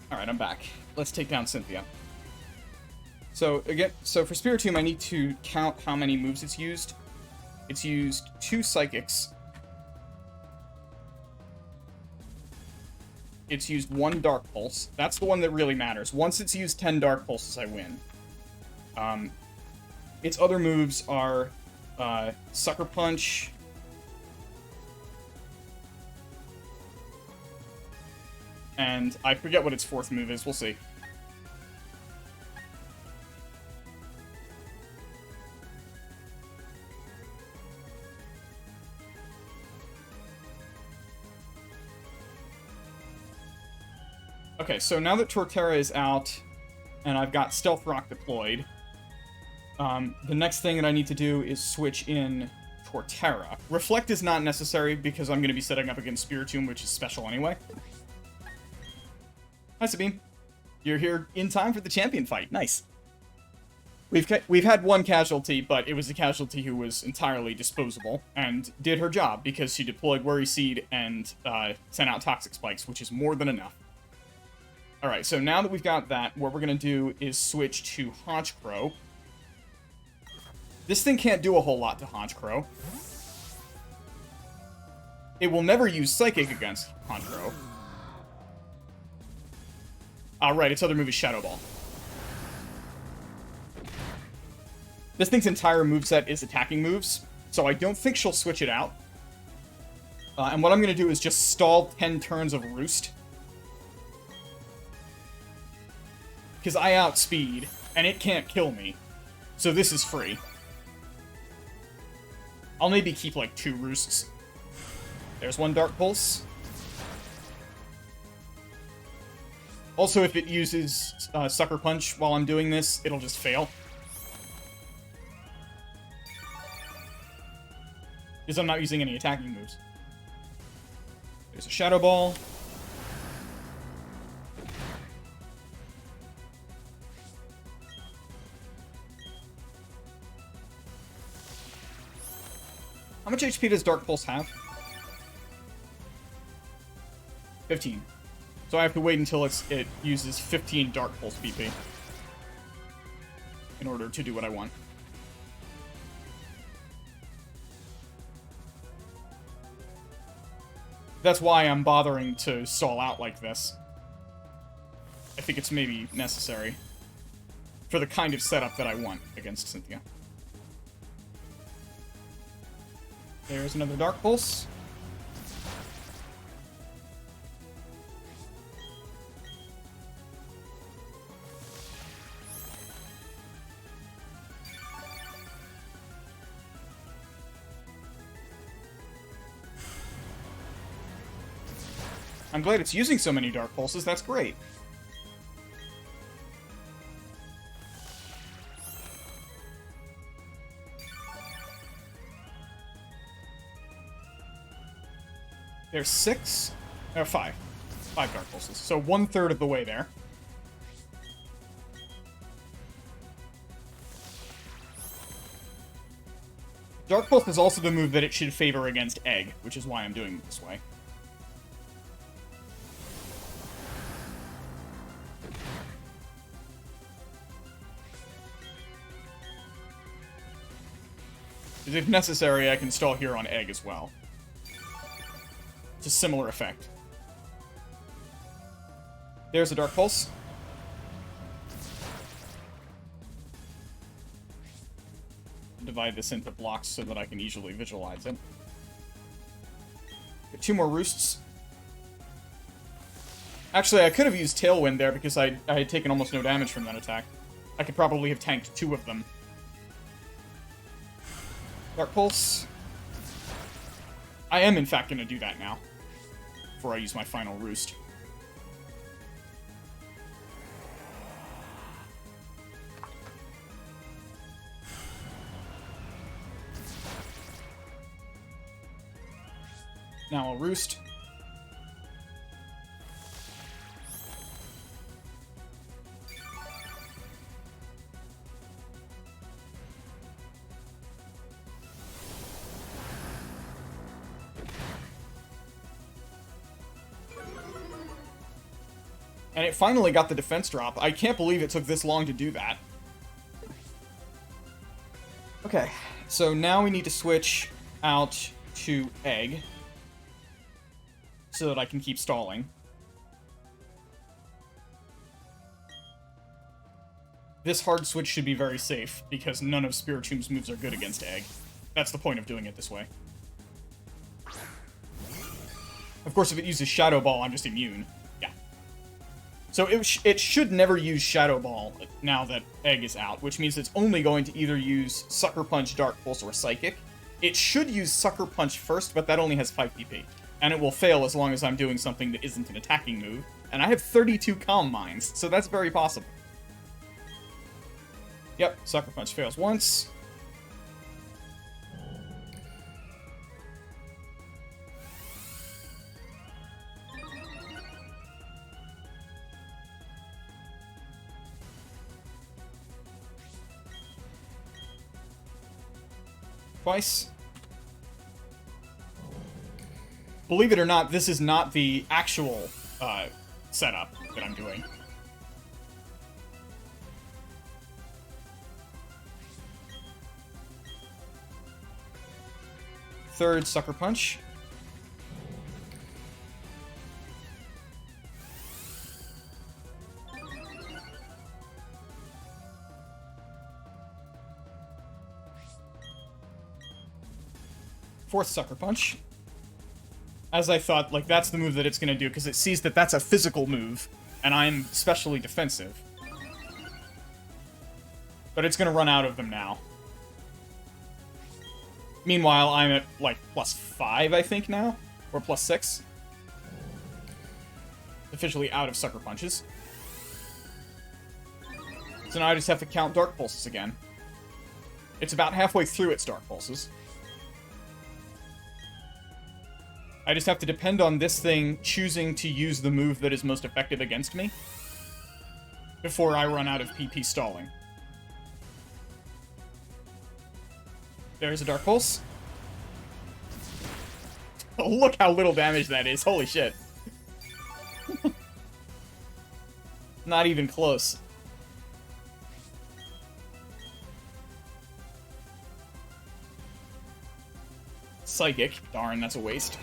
Alright, I'm back. Let's take down Cynthia. So, again, for Spiritomb, I need to count how many moves it's used. It's used 2 Psychics. It's used 1 Dark Pulse. That's the one that really matters. Once it's used 10 Dark Pulses, I win. Its other moves are Sucker Punch, and I forget what its 4th move is. We'll see. Okay, so now that Torterra is out, and I've got Stealth Rock deployed, the next thing that I need to do is switch in Torterra. Reflect is not necessary because I'm going to be setting up against Spiritomb, which is special anyway. Hi, Sabine. You're here in time for the champion fight. Nice. We've had one casualty, but it was a casualty who was entirely disposable and did her job because she deployed Worry Seed and sent out Toxic Spikes, which is more than enough. Alright, so now that we've got that, what we're going to do is switch to Honchkrow. This thing can't do a whole lot to Honchkrow. It will never use Psychic against Honchkrow. Right, its other move is Shadow Ball. This thing's entire moveset is attacking moves, so I don't think she'll switch it out. And what I'm going to do is just stall 10 turns of Roost. Because I outspeed, and it can't kill me. So this is free. I'll maybe keep like 2 Roosts. There's 1 Dark Pulse. Also, if it uses Sucker Punch while I'm doing this, it'll just fail. Because I'm not using any attacking moves. There's a Shadow Ball. How much HP does Dark Pulse have? 15. So I have to wait until it uses 15 Dark Pulse PP in order to do what I want. That's why I'm bothering to stall out like this. I think it's maybe necessary for the kind of setup that I want against Cynthia. There's another Dark Pulse. I'm glad it's using so many Dark Pulses, that's great. There's 6, or 5. 5 Dark Pulses, so 1/3 of the way there. Dark Pulse is also the move that it should favor against Egg, which is why I'm doing it this way. If necessary, I can stall here on Egg as well. It's a similar effect. There's a Dark Pulse. Divide this into blocks so that I can easily visualize it. Get 2 more Roosts. Actually, I could have used Tailwind there because I had taken almost no damage from that attack. I could probably have tanked 2 of them. Dark Pulse. I am, in fact, going to do that now, before I use my final Roost. Now I'll Roost. And it finally got the defense drop. I can't believe it took this long to do that. Okay, so now we need to switch out to Egg, so that I can keep stalling. This hard switch should be very safe, because none of Spiritom's moves are good against Egg. That's the point of doing it this way. Of course, if it uses Shadow Ball, I'm just immune. Yeah. So it should never use Shadow Ball now that Egg is out, which means it's only going to either use Sucker Punch, Dark Pulse, or Psychic. It should use Sucker Punch first, but that only has 5 PP. And it will fail as long as I'm doing something that isn't an attacking move. And I have 32 Calm Minds, so that's very possible. Yep, Sucker Punch fails once. Twice. Believe it or not, this is not the actual setup that I'm doing. Third Sucker Punch. Fourth Sucker Punch. As I thought, like, that's the move that it's going to do, because it sees that that's a physical move, and I'm specially defensive. But it's going to run out of them now. Meanwhile, I'm at, like, +5, I think, now? Or +6. Officially out of Sucker Punches. So now I just have to count Dark Pulses again. It's about halfway through its Dark Pulses. I just have to depend on this thing choosing to use the move that is most effective against me before I run out of PP stalling. There's a Dark Pulse. Oh, look how little damage that is. Holy shit. Not even close. Psychic. Darn, that's a waste.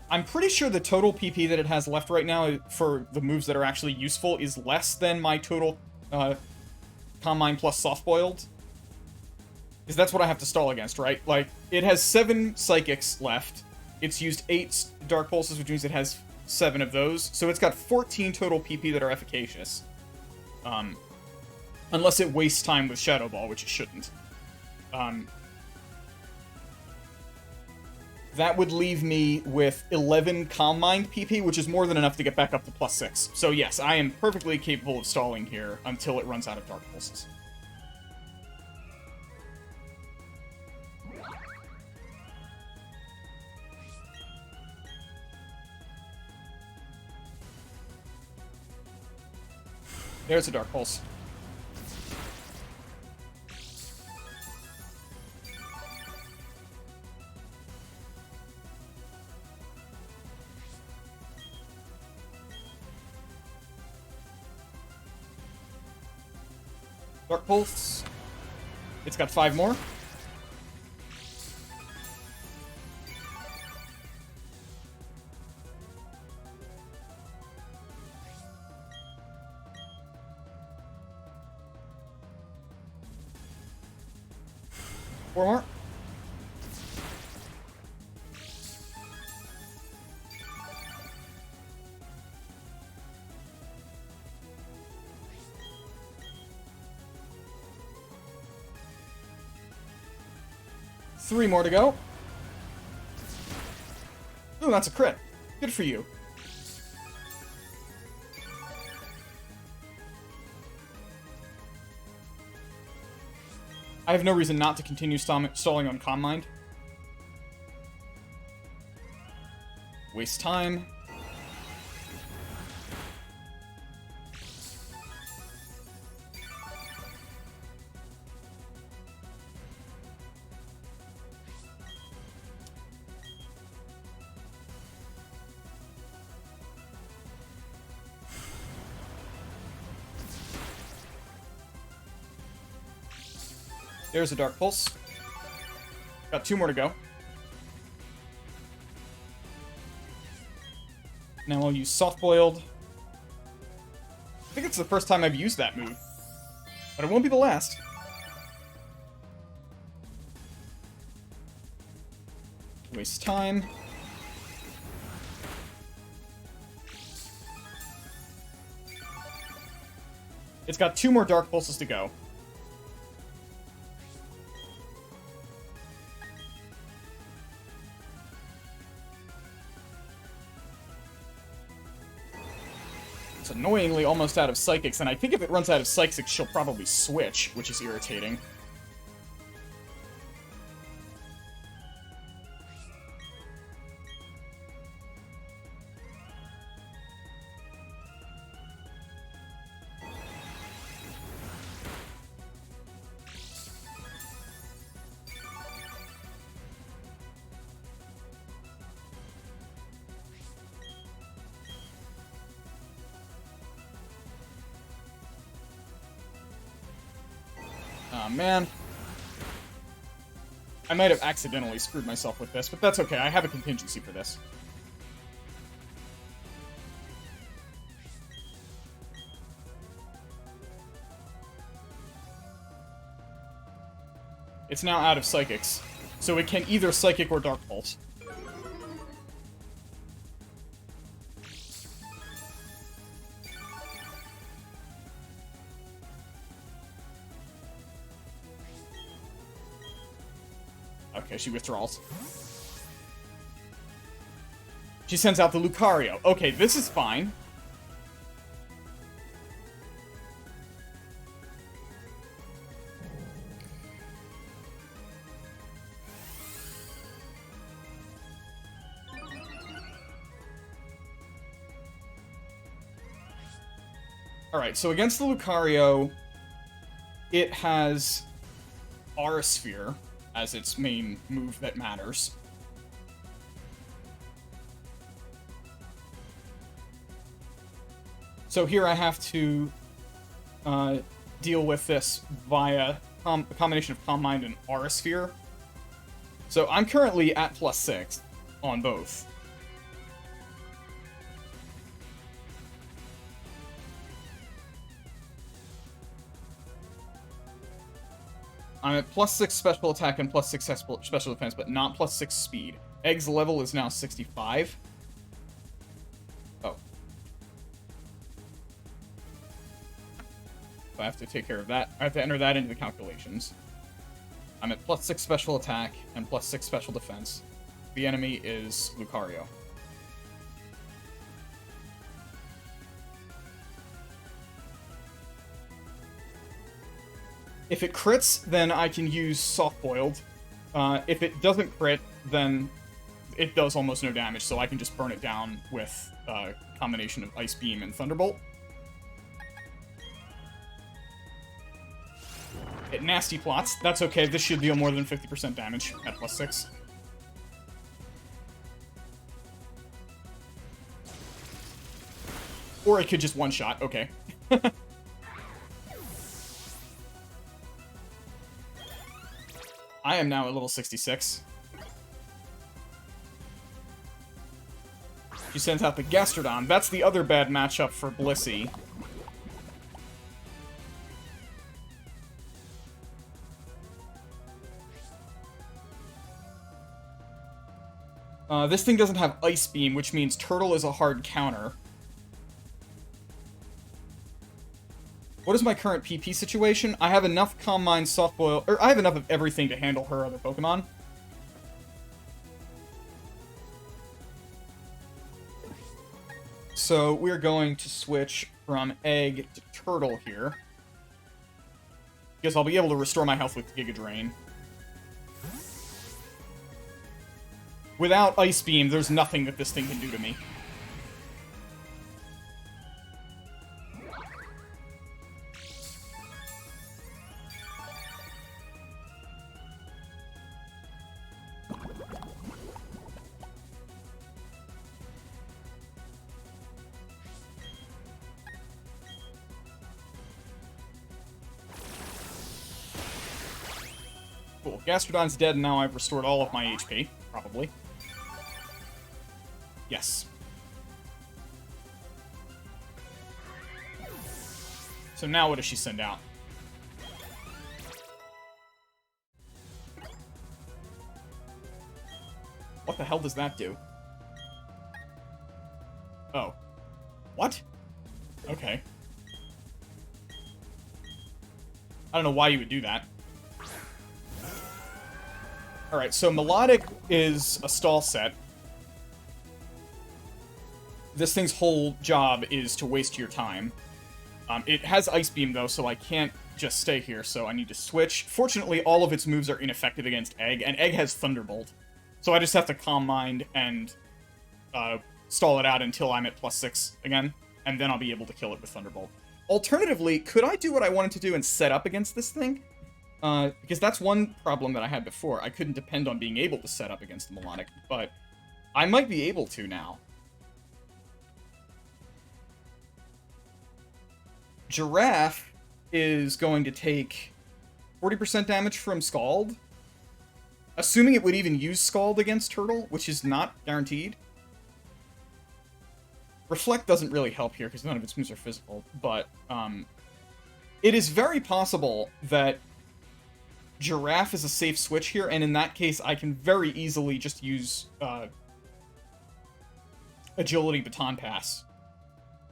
I'm pretty sure the total PP that it has left right now for the moves that are actually useful is less than my total Calm Mind plus Soft Boiled. Because that's what I have to stall against, right? Like, it has 7 Psychics left. It's used 8 Dark Pulses, which means it has 7 of those. So it's got 14 total PP that are efficacious. Unless it wastes time with Shadow Ball, which it shouldn't. That would leave me with 11 Calm Mind PP, which is more than enough to get back up to +6. So yes, I am perfectly capable of stalling here until it runs out of Dark Pulses. There's a Dark Pulse. Dark Pulse. It's got 5 more. Four more. Three more to go. Ooh, that's a crit. Good for you. I have no reason not to continue stalling on Calm Mind. Waste time. There's a Dark Pulse. Got 2 more to go. Now I'll use Soft Boiled. I think it's the first time I've used that move. But it won't be the last. Waste time. It's got 2 more Dark Pulses to go. It's annoyingly almost out of Psychics, and I think if it runs out of Psychics, she'll probably switch, which is irritating. Aw, man. I might have accidentally screwed myself with this, but that's okay. I have a contingency for this. It's now out of Psychics, so it can either Psychic or Dark Pulse. Okay, she withdraws. She sends out the Lucario. Okay, this is fine. Alright, so against the Lucario, it has Aura Sphere as its main move that matters. So here I have to deal with this via a combination of Calm Mind and Aura Sphere. So I'm currently at +6 on both. I'm at +6 special attack and +6 special defense, but not +6 speed. Egg's level is now 65. Oh. So I have to take care of that. I have to enter that into the calculations. I'm at +6 special attack and +6 special defense. The enemy is Lucario. If it crits, then I can use Soft Boiled. If it doesn't crit, then it does almost no damage, so I can just burn it down with a combination of Ice Beam and Thunderbolt. It nasty plots. That's okay. This should deal more than 50% damage at +6. Or it could just one-shot. Okay. I am now at level 66. She sends out the Gastrodon. That's the other bad matchup for Blissey. This thing doesn't have Ice Beam, which means Turtle is a hard counter. What is my current PP situation? I have enough Calm Mind, Soft Boil, or I have enough of everything to handle her other Pokemon. So we're going to switch from Egg to Turtle here. Because I'll be able to restore my health with Giga Drain. Without Ice Beam, there's nothing that this thing can do to me. Cool. Gastrodon's dead, and now I've restored all of my HP, probably. Yes. So now what does she send out? What the hell does that do? Oh. What? Okay. I don't know why you would do that. Alright, so Melodic is a stall set. This thing's whole job is to waste your time. It has Ice Beam, though, so I can't just stay here, so I need to switch. Fortunately, all of its moves are ineffective against Egg, and Egg has Thunderbolt. So I just have to Calm Mind and stall it out until I'm at +6 again, and then I'll be able to kill it with Thunderbolt. Alternatively, could I do what I wanted to do and set up against this thing? Because that's one problem that I had before. I couldn't depend on being able to set up against the Melodic, but I might be able to now. Giraffe is going to take 40% damage from Scald. Assuming it would even use Scald against Turtle, which is not guaranteed. Reflect doesn't really help here because none of its moves are physical, but it is very possible that Giraffe is a safe switch here, and in that case I can very easily just use Agility Baton Pass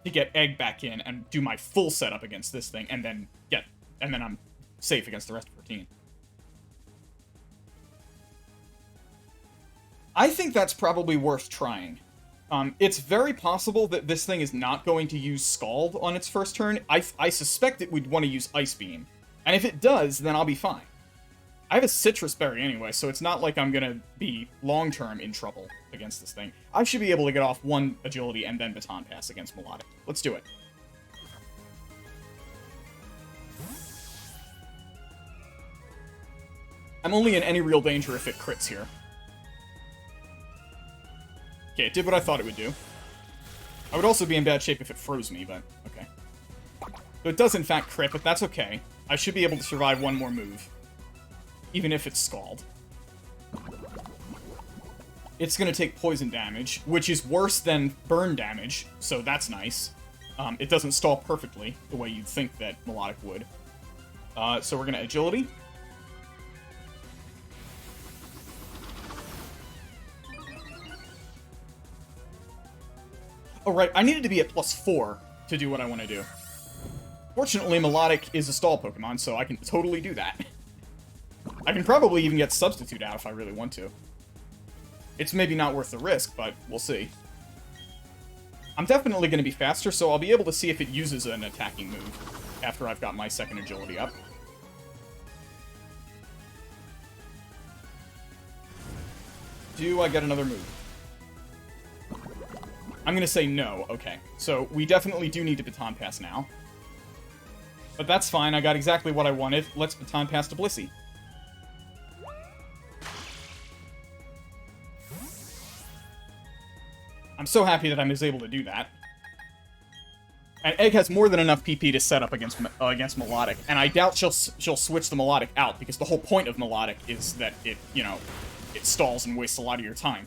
to get Egg back in and do my full setup against this thing, and then I'm safe against the rest of her team. I think that's probably worth trying. It's very possible that this thing is not going to use Scald on its first turn. I suspect it would want to use Ice Beam, and if it does, then I'll be fine. I have a Citrus Berry anyway, so it's not like I'm gonna be long-term in trouble against this thing. I should be able to get off one Agility and then Baton Pass against Melodic. Let's do it. I'm only in any real danger if it crits here. Okay, it did what I thought it would do. I would also be in bad shape if it froze me, but okay. So it does in fact crit, but that's okay. I should be able to survive one more move. Even if it's Scald. It's gonna take poison damage, which is worse than burn damage, so that's nice. It doesn't stall perfectly, the way you'd think that Melodic would. So we're gonna Agility. Oh, right, I needed to be at +4 to do what I want to do. Fortunately, Melodic is a stall Pokemon, so I can totally do that. I can probably even get Substitute out if I really want to. It's maybe not worth the risk, but we'll see. I'm definitely going to be faster, so I'll be able to see if it uses an attacking move after I've got my second agility up. Do I get another move? I'm going to say no. Okay, so we definitely do need to Baton Pass now. But that's fine, I got exactly what I wanted. Let's Baton Pass to Blissey. I'm so happy that I was able to do that. And Egg has more than enough PP to set up against Melodic, and I doubt she'll switch the Melodic out, because the whole point of Melodic is that it, you know, it stalls and wastes a lot of your time.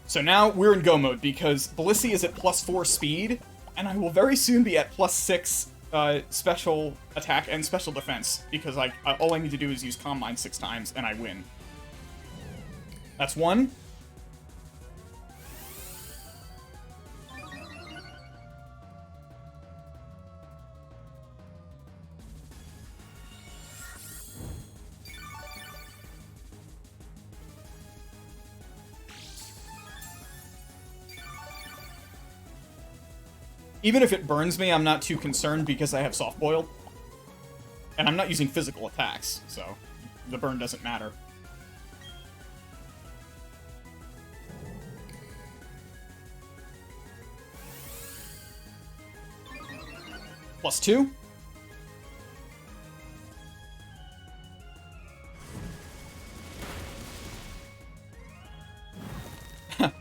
So now we're in go mode, because Blissey is at +4 speed, and I will very soon be at +6 special attack and special defense, because all I need to do is use Calm Mind 6 times, and I win. That's one. Even if it burns me, I'm not too concerned because I have Soft Boil. And I'm not using physical attacks, so the burn doesn't matter. +2.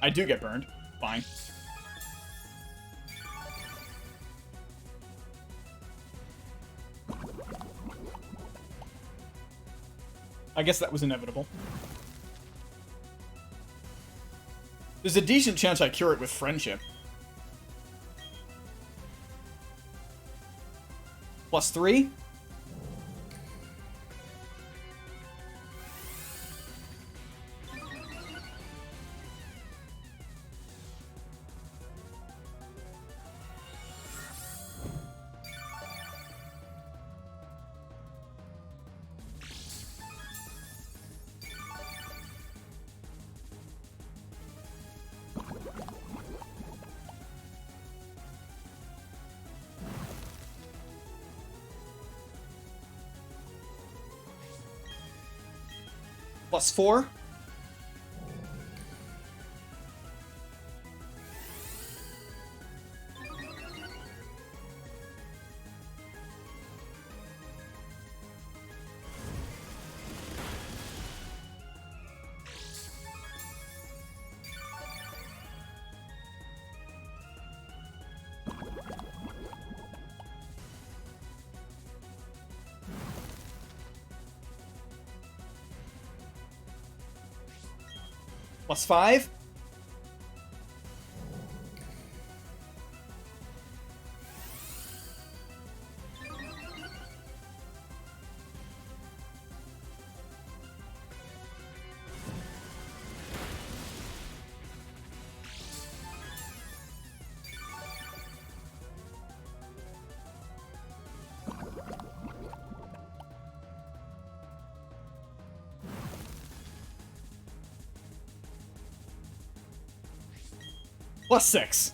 I do get burned. Fine. I guess that was inevitable. There's a decent chance I cure it with Friendship. +3? +4? +5? +6.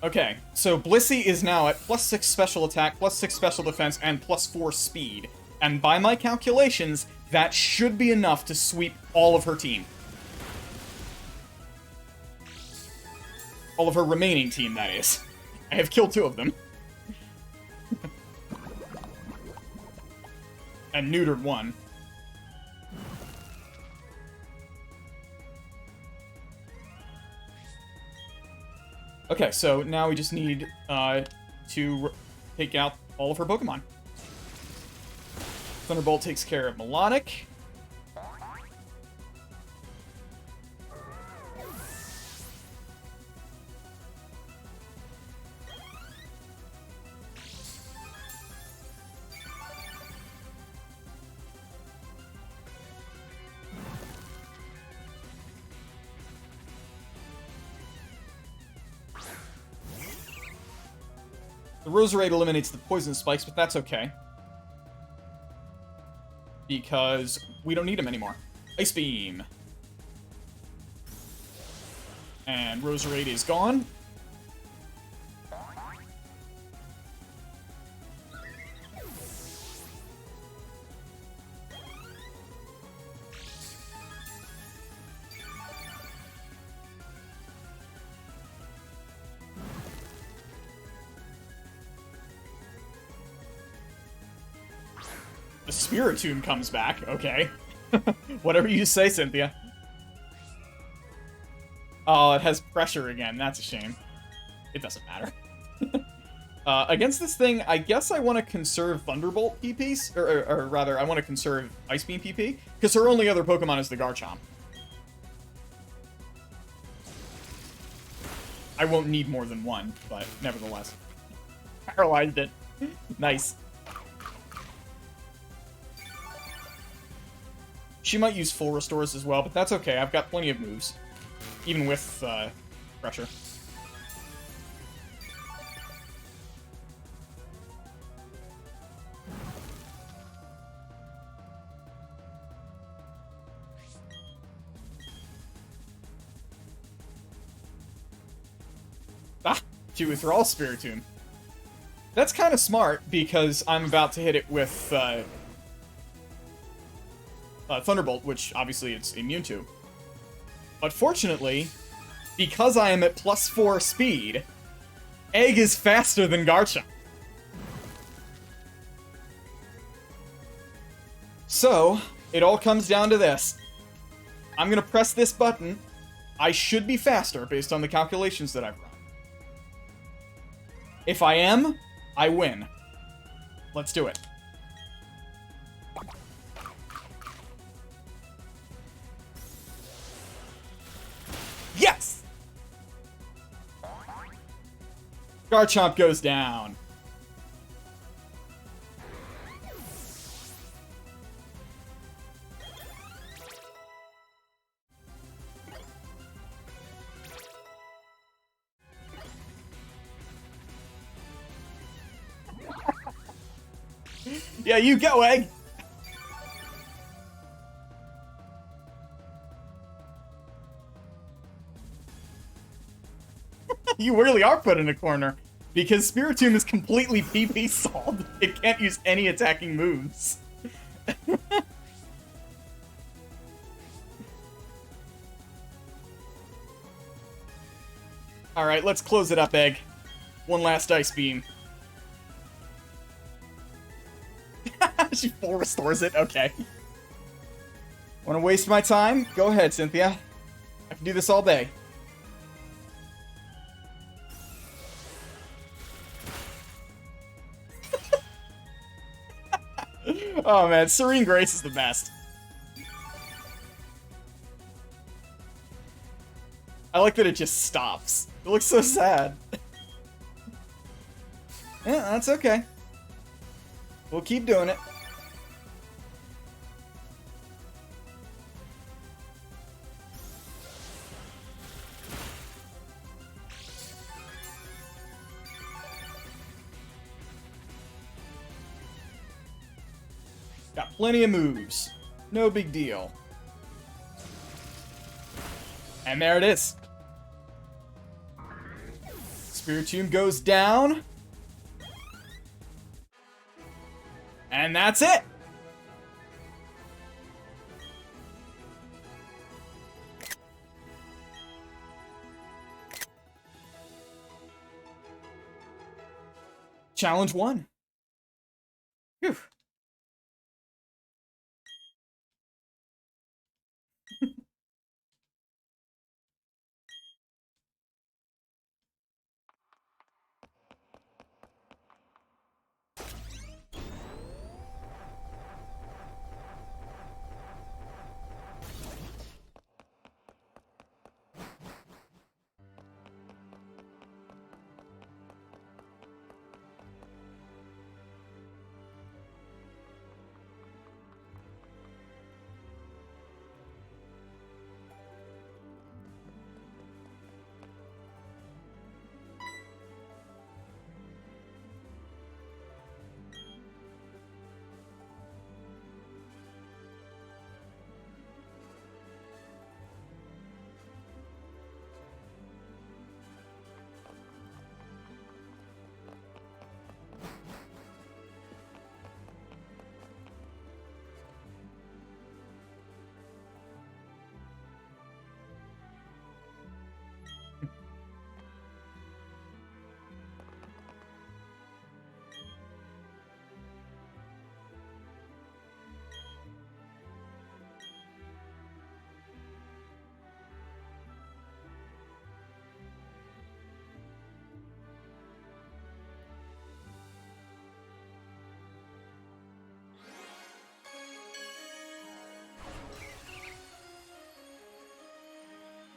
Okay, so Blissey is now at +6 special attack, +6 special defense, and +4 speed. And by my calculations, that should be enough to sweep all of her team. All of her remaining team, that is. I have killed 2 of them. And neutered 1. Okay, so now we just need to take out all of her Pokemon. Thunderbolt takes care of Melodic. Roserade eliminates the poison spikes, but that's okay. Because we don't need them anymore. Ice Beam. And Roserade is gone. The Spiritomb comes back, okay. Whatever you say, Cynthia. Oh, it has pressure again. That's a shame. It doesn't matter. Against this thing, I guess I want to conserve Thunderbolt PP, or rather, I want to conserve Ice Beam PP, because her only other Pokemon is the Garchomp. I won't need more than one, but nevertheless. Paralyzed it. Nice. She might use full restores as well, but that's okay. I've got plenty of moves. Even with, pressure. Ah! To withdraw Spiritomb. That's kind of smart, because I'm about to hit it with, Thunderbolt, which obviously it's immune to. But fortunately, because I am at +4 speed, Egg is faster than Garchomp. So, it all comes down to this. I'm gonna press this button. I should be faster based on the calculations that I've run. If I am, I win. Let's do it. Yes! Garchomp goes down. Yeah, you go, Egg! You really are put in a corner, because Spiritomb is completely PP solved. It can't use any attacking moves. Alright, let's close it up, Egg. One last Ice Beam. She full restores it? Okay. Wanna waste my time? Go ahead, Cynthia. I can do this all day. Oh man, Serene Grace is the best. I like that it just stops. It looks so sad. Yeah, that's okay. We'll keep doing it. Got plenty of moves. No big deal. And there it is. Spiritomb goes down. And that's it. Challenge 1. Phew.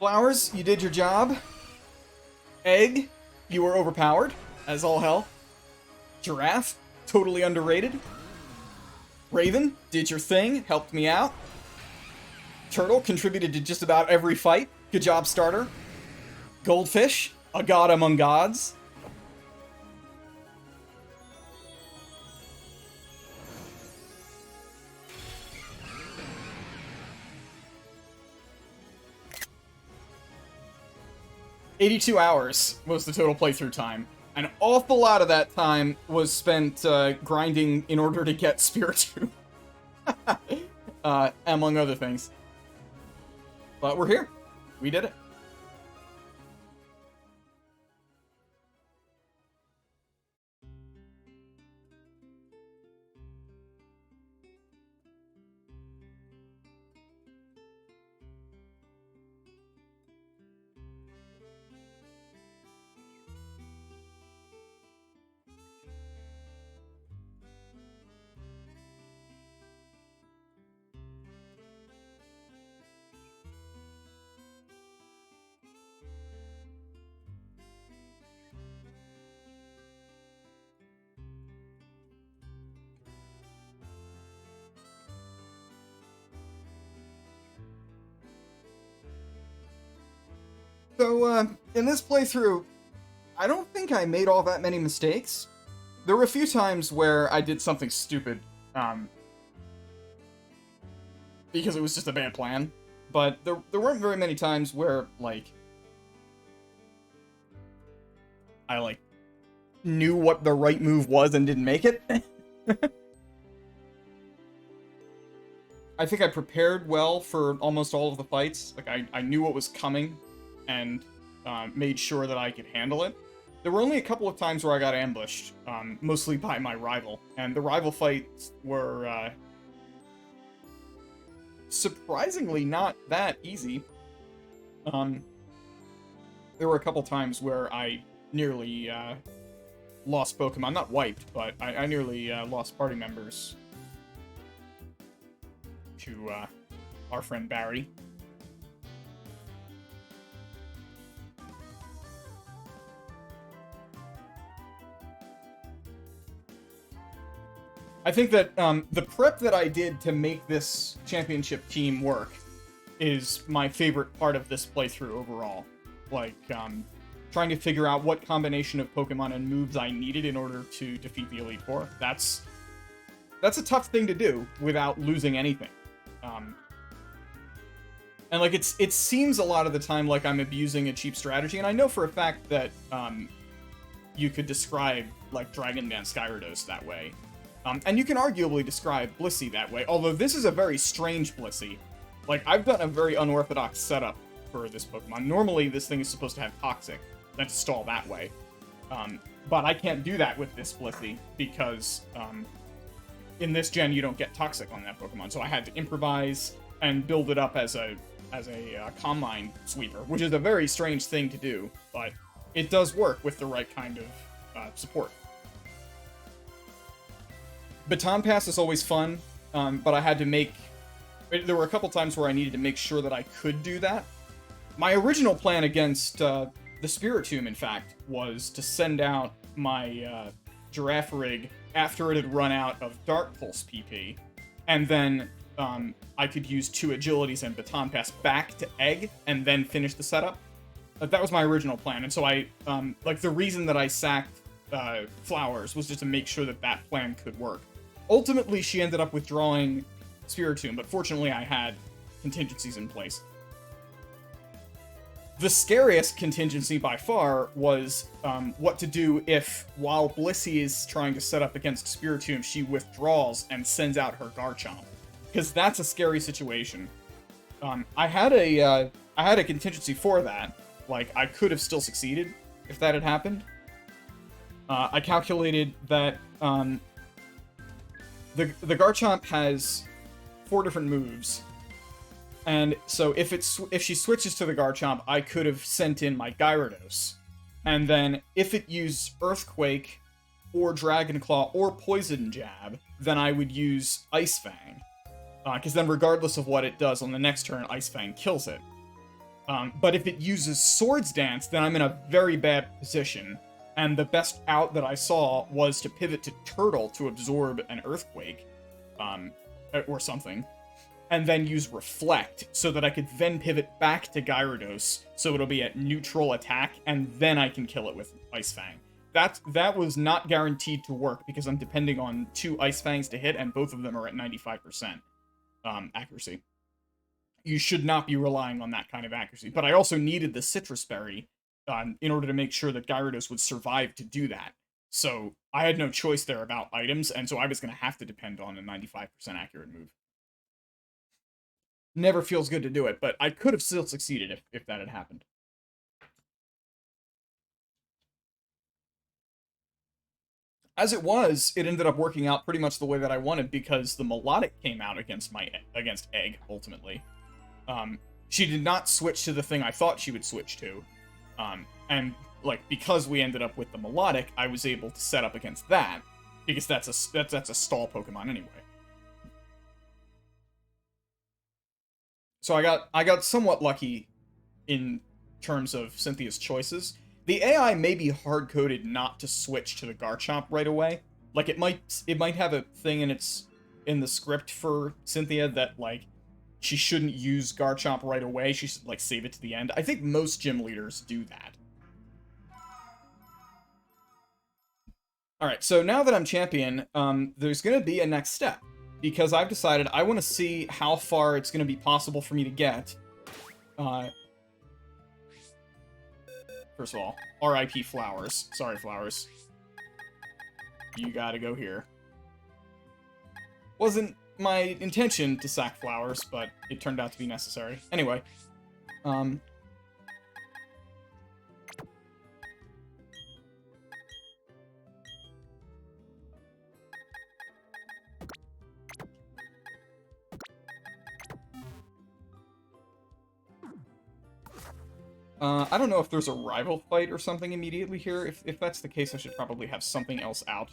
Flowers, you did your job. Egg, you were overpowered, as all hell. Giraffe, totally underrated. Raven, did your thing, helped me out. Turtle contributed to just about every fight. Good job, starter. Goldfish, a god among gods. "82 hours was the total playthrough time. An awful lot of that time was spent grinding in order to get Spiritomb. Among other things. But we're here. We did it. So, in this playthrough, I don't think I made all that many mistakes. There were a few times where I did something stupid, because it was just a bad plan. But there weren't very many times where, like, I, like, knew what the right move was and didn't make it. I think I prepared well for almost all of the fights. Like, I knew what was coming, and made sure that I could handle it. There were only a couple of times where I got ambushed, mostly by my rival, and the rival fights were surprisingly not that easy. There were a couple times where I nearly lost Pokemon, not wiped, but I nearly lost party members to our friend Barry. I think that the prep that I did to make this championship team work is my favorite part of this playthrough overall. Like, trying to figure out what combination of Pokemon and moves I needed in order to defeat the Elite Four. That's a tough thing to do without losing anything. And, like, it seems a lot of the time like I'm abusing a cheap strategy, and I know for a fact that you could describe, like, Dragon Dance Gyarados that way. And you can arguably describe Blissey that way, although this is a very strange Blissey. Like, I've done a very unorthodox setup for this Pokemon. Normally, this thing is supposed to have Toxic, then to stall that way. But I can't do that with this Blissey, because in this gen, you don't get Toxic on that Pokemon, so I had to improvise and build it up as a Calm Mind sweeper, which is a very strange thing to do, but it does work with the right kind of support. Baton Pass is always fun, but I had to make... There were a couple times where I needed to make sure that I could do that. My original plan against the Spiritomb, in fact, was to send out my Giraffe Rig after it had run out of Dark Pulse PP, and then I could use 2 Agilities and Baton Pass back to Egg, and then finish the setup. That was my original plan, and so I... like, the reason that I sacked Flowers was just to make sure that that plan could work. Ultimately, she ended up withdrawing Spiritomb, but fortunately I had contingencies in place. The scariest contingency by far was what to do if, while Blissey is trying to set up against Spiritomb, she withdraws and sends out her Garchomp. Because that's a scary situation. I had a contingency for that. Like, I could have still succeeded if that had happened. I calculated that the Garchomp has 4 different moves, and so if she switches to the Garchomp, I could have sent in my Gyarados, and then if it used Earthquake, or Dragon Claw, or Poison Jab, then I would use Ice Fang, because then regardless of what it does on the next turn, Ice Fang kills it. But if it uses Swords Dance, then I'm in a very bad position. And the best out that I saw was to pivot to Turtle to absorb an Earthquake, or something, and then use Reflect so that I could then pivot back to Gyarados, so it'll be at neutral attack, and then I can kill it with Ice Fang. That was not guaranteed to work because I'm depending on 2 Ice Fangs to hit, and both of them are at 95% accuracy. You should not be relying on that kind of accuracy. But I also needed the Citrus Berry in order to make sure that Gyarados would survive to do that. So I had no choice there about items, and so I was going to have to depend on a 95% accurate move. Never feels good to do it, but I could have still succeeded if that had happened. As it was, it ended up working out pretty much the way that I wanted because the Melodic came out against Egg, ultimately. She did not switch to the thing I thought she would switch to. And, like, because we ended up with the Melodic, I was able to set up against that, because that's a stall Pokemon anyway. So I got somewhat lucky in terms of Cynthia's choices. The AI may be hard-coded not to switch to the Garchomp right away. Like, it might have a thing in the script for Cynthia that, like, she shouldn't use Garchomp right away. She should, like, save it to the end. I think most gym leaders do that. Alright, so now that I'm champion, there's gonna be a next step. Because I've decided I want to see how far it's gonna be possible for me to get. First of all, R.I.P. Flowers. Sorry, Flowers. You gotta go here. Wasn't my intention to sack Flowers, but it turned out to be necessary. Anyway, I don't know if there's a rival fight or something immediately here. If that's the case, I should probably have something else out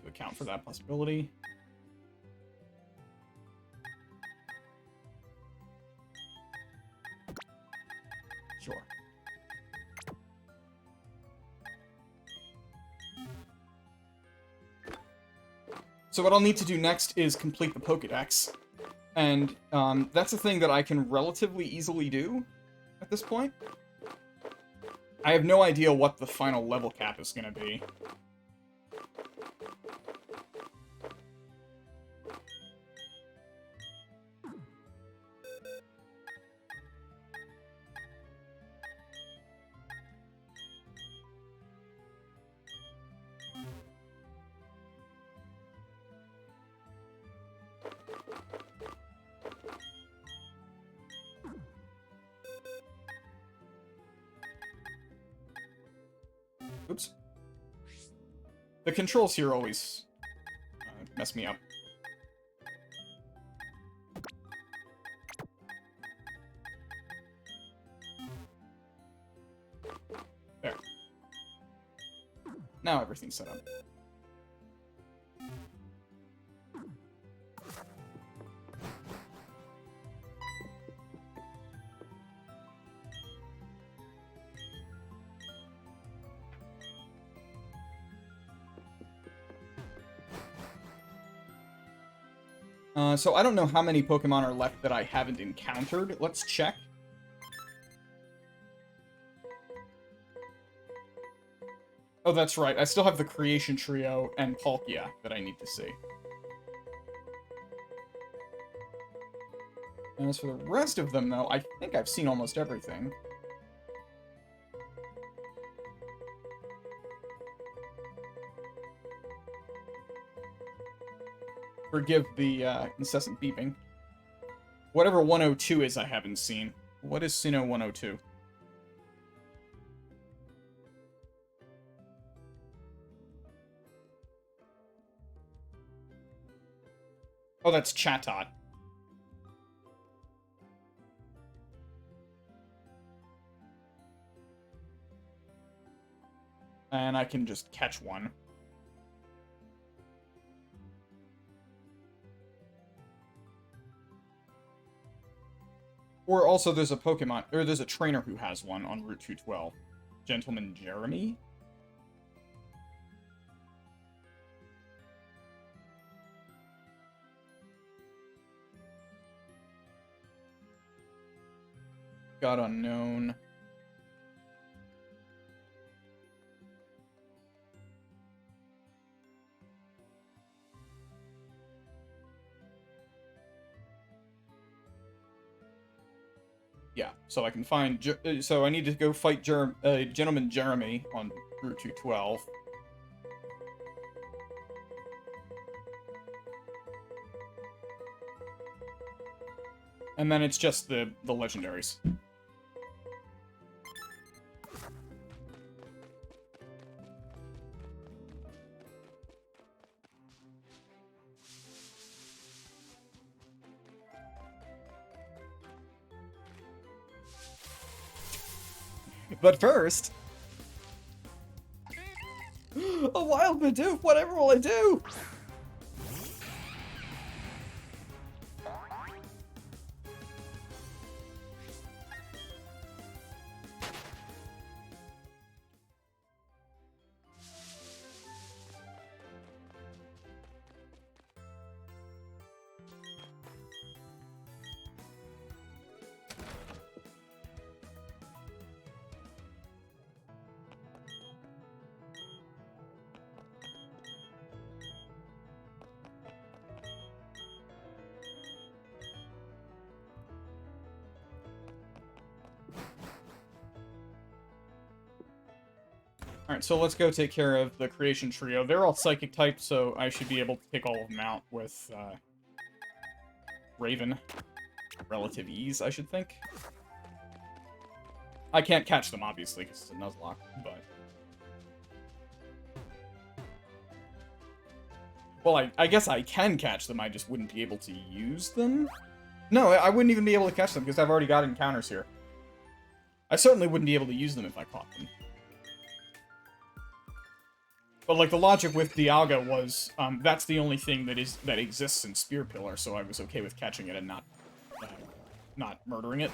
to account for that possibility. Sure. So what I'll need to do next is complete the Pokédex. And that's a thing that I can relatively easily do at this point. I have no idea what the final level cap is going to be. Oops. The controls here always mess me up. There. Now everything's set up. So I don't know how many Pokemon are left that I haven't encountered. Let's check. Oh, that's right. I still have the Creation Trio and Palkia that I need to see. And as for the rest of them, though, I think I've seen almost everything. Forgive the incessant beeping. Whatever 102 is, I haven't seen. What is Sinnoh 102? Oh, that's Chatot. And I can just catch one. Or also there's a Pokemon, or there's a trainer who has one on Route 212. Gentleman Jeremy? God unknown. Yeah, so I can find... so I need to go fight Gentleman Jeremy on Route 212. And then it's just the legendaries. But first... a wild Bidoof! Whatever will I do? Alright, so let's go take care of the creation trio. They're all psychic types, so I should be able to take all of them out with Raven. Relative ease, I should think. I can't catch them, obviously, because it's a Nuzlocke, but... well, I guess I can catch them, I just wouldn't be able to use them? No, I wouldn't even be able to catch them, because I've already got encounters here. I certainly wouldn't be able to use them if I caught them. But, like, the logic with Dialga was, that's the only thing that exists in Spear Pillar, so I was okay with catching it and not murdering it.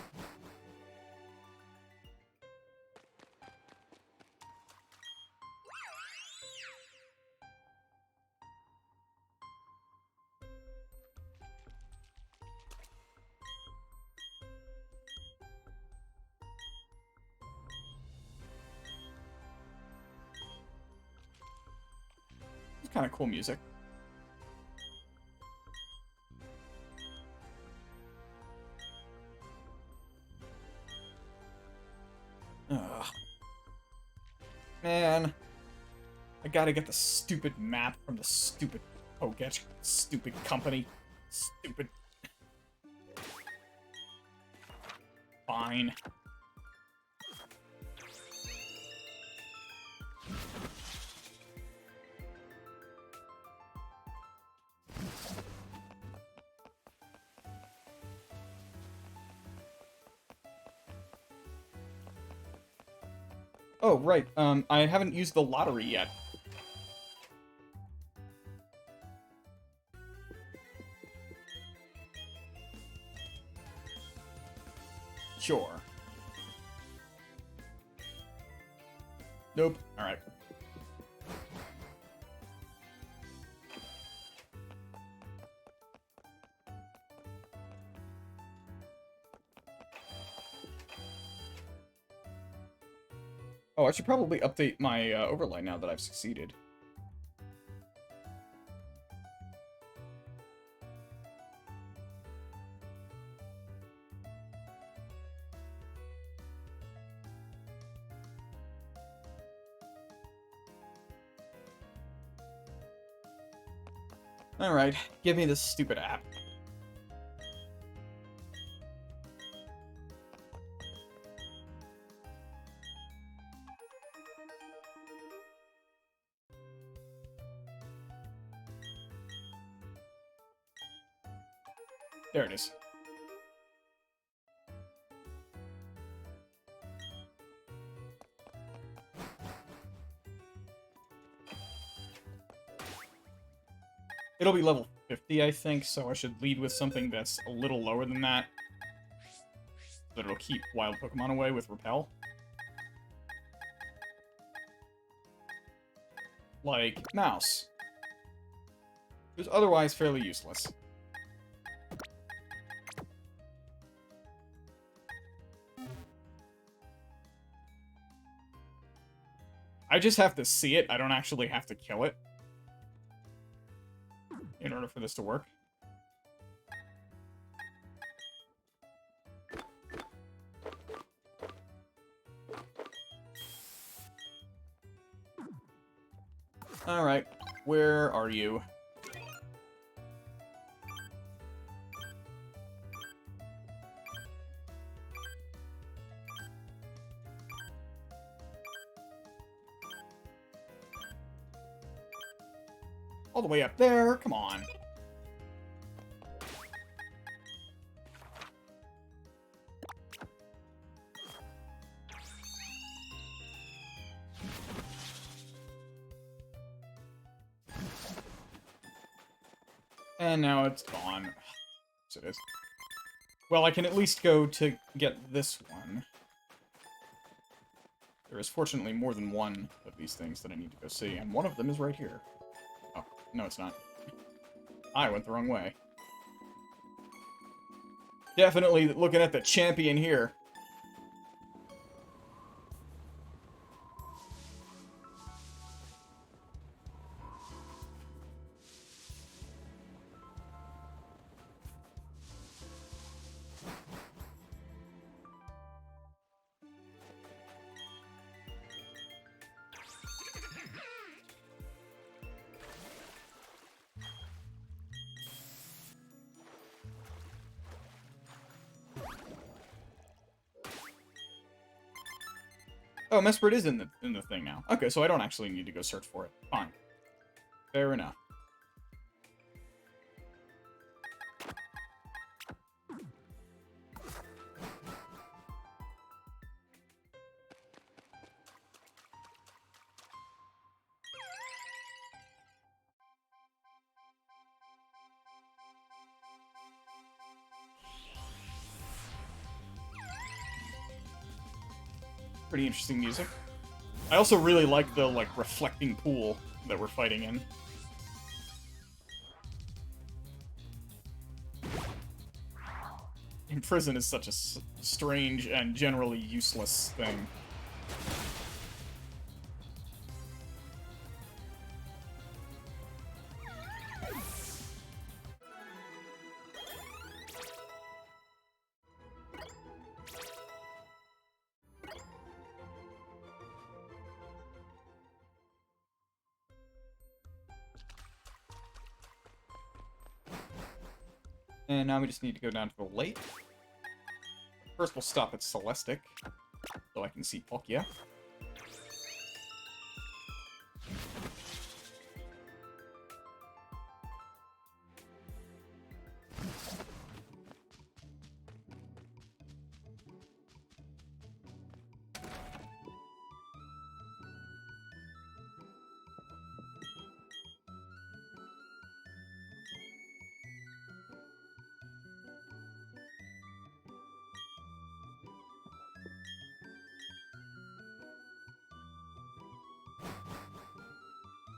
It's kind of cool music. Ugh. Man. I gotta get the stupid map from the stupid Pokedex, stupid company. Stupid. Fine. Oh, right. I haven't used the lottery yet. Sure. Nope. Alright. Oh, I should probably update my overlay now that I've succeeded. Alright, give me this stupid app. There it is. It'll be level 50, I think, so I should lead with something that's a little lower than that. that it'll keep wild Pokemon away with Repel. Like Mouse, who's otherwise fairly useless. I just have to see it. I don't actually have to kill it in order for this to work. Alright, where are you? All the way up there, come on. And now it's gone. Yes, it is. Well, I can at least go to get this one. There is fortunately more than one of these things that I need to go see, and one of them is right here. Oh, no it's not. I went the wrong way. Definitely looking at the champion here. Oh, Mesprit is in the thing now. Okay, so I don't actually need to go search for it. Fine. Fair enough. Pretty interesting music. I also really like the, like, reflecting pool that we're fighting in. Imprison is such a strange and generally useless thing. And now we just need to go down to the lake. First we'll stop at Celestic, so I can see Palkia.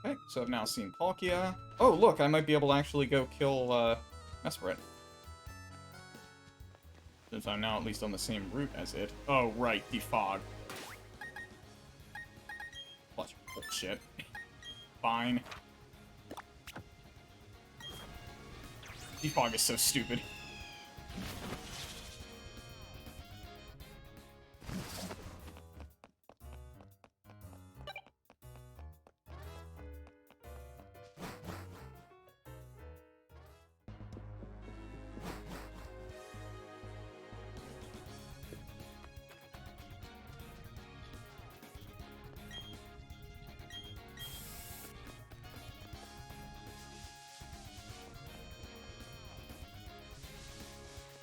Okay, so I've now seen Palkia. Oh, look, I might be able to actually go kill, Mesprit. Since I'm now at least on the same route as it. Oh, right, defog. Plus bullshit. Fine. Defog is so stupid.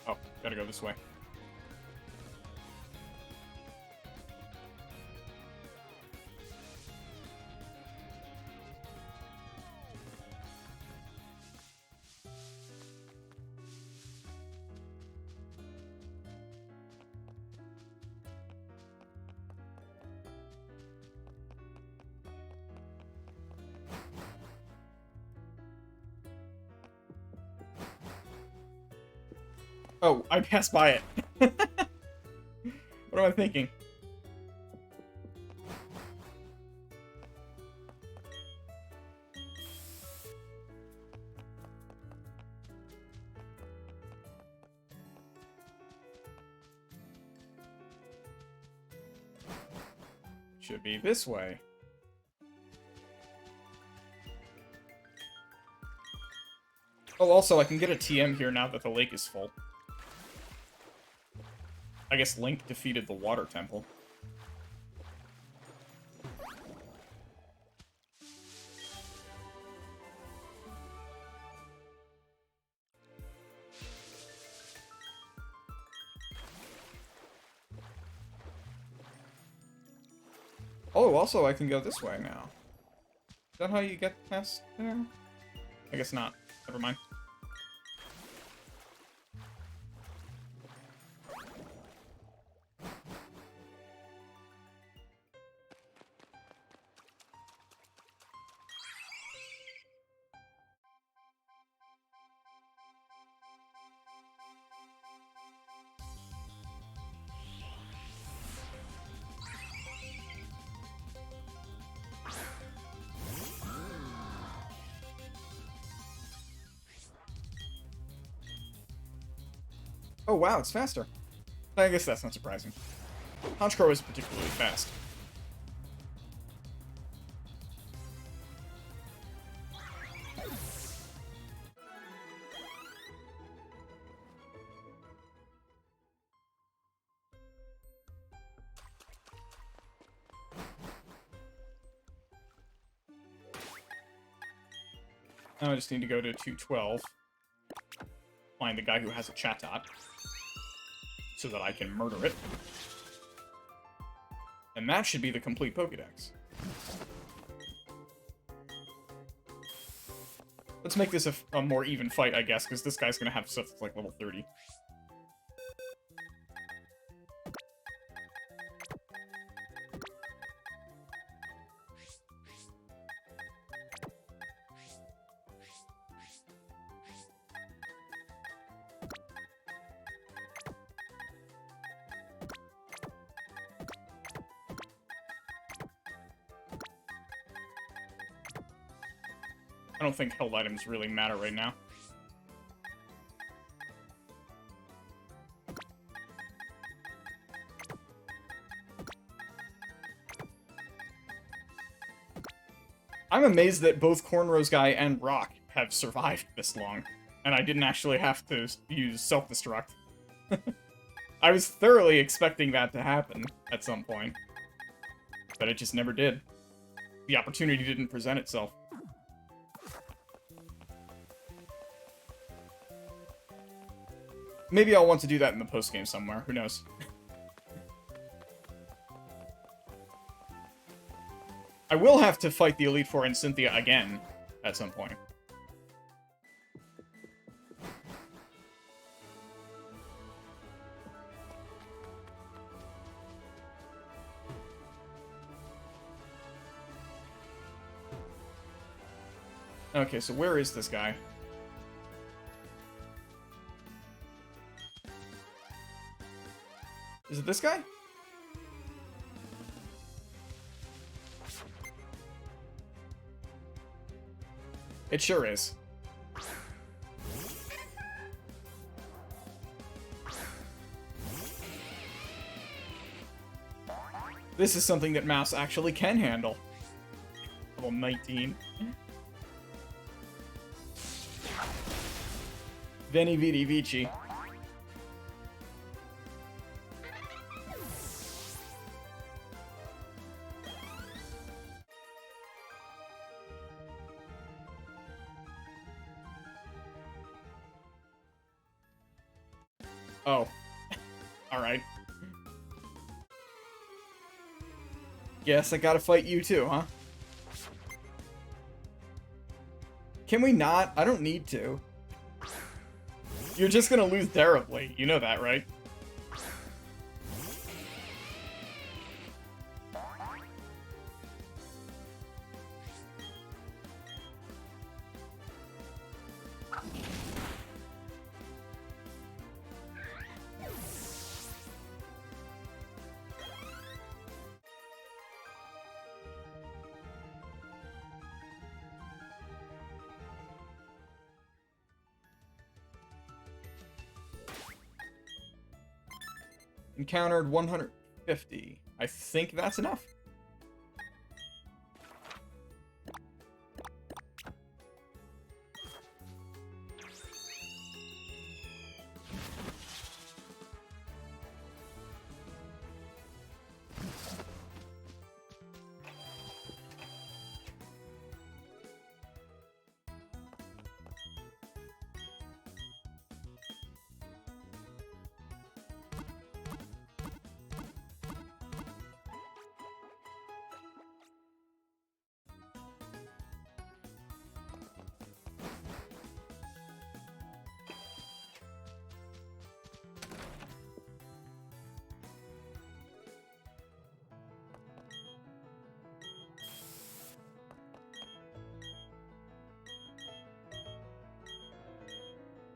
Oh, gotta go this way. Oh, I passed by it. What am I thinking? Should be this way. Oh, also, I can get a TM here now that the lake is full. I guess Link defeated the water temple. Oh, also, I can go this way now. Is that how you get past there? I guess not. Never mind. Oh wow, it's faster. I guess that's not surprising. Honchkrow is particularly fast. Now I just need to go to 212. Find the guy who has a Chatot. So that I can murder it. And that should be the complete Pokédex. Let's make this a more even fight, I guess, because this guy's gonna have stuff that's like level 30. I don't think held items really matter right now. I'm amazed that both Cornrow's guy and Rock have survived this long, and I didn't actually have to use self-destruct. I was thoroughly expecting that to happen at some point, but it just never did. The opportunity didn't present itself. Maybe I'll want to do that in the postgame somewhere, who knows. I will have to fight the Elite Four and Cynthia again at some point. Okay, so where is this guy? Is it this guy? It sure is. This is something that Mouse actually can handle. Level 19. Veni Vidi Vici. Oh. Alright. Guess I gotta fight you too, huh? Can we not? I don't need to. You're just gonna lose terribly. You know that, right? Encountered 150. I think that's enough.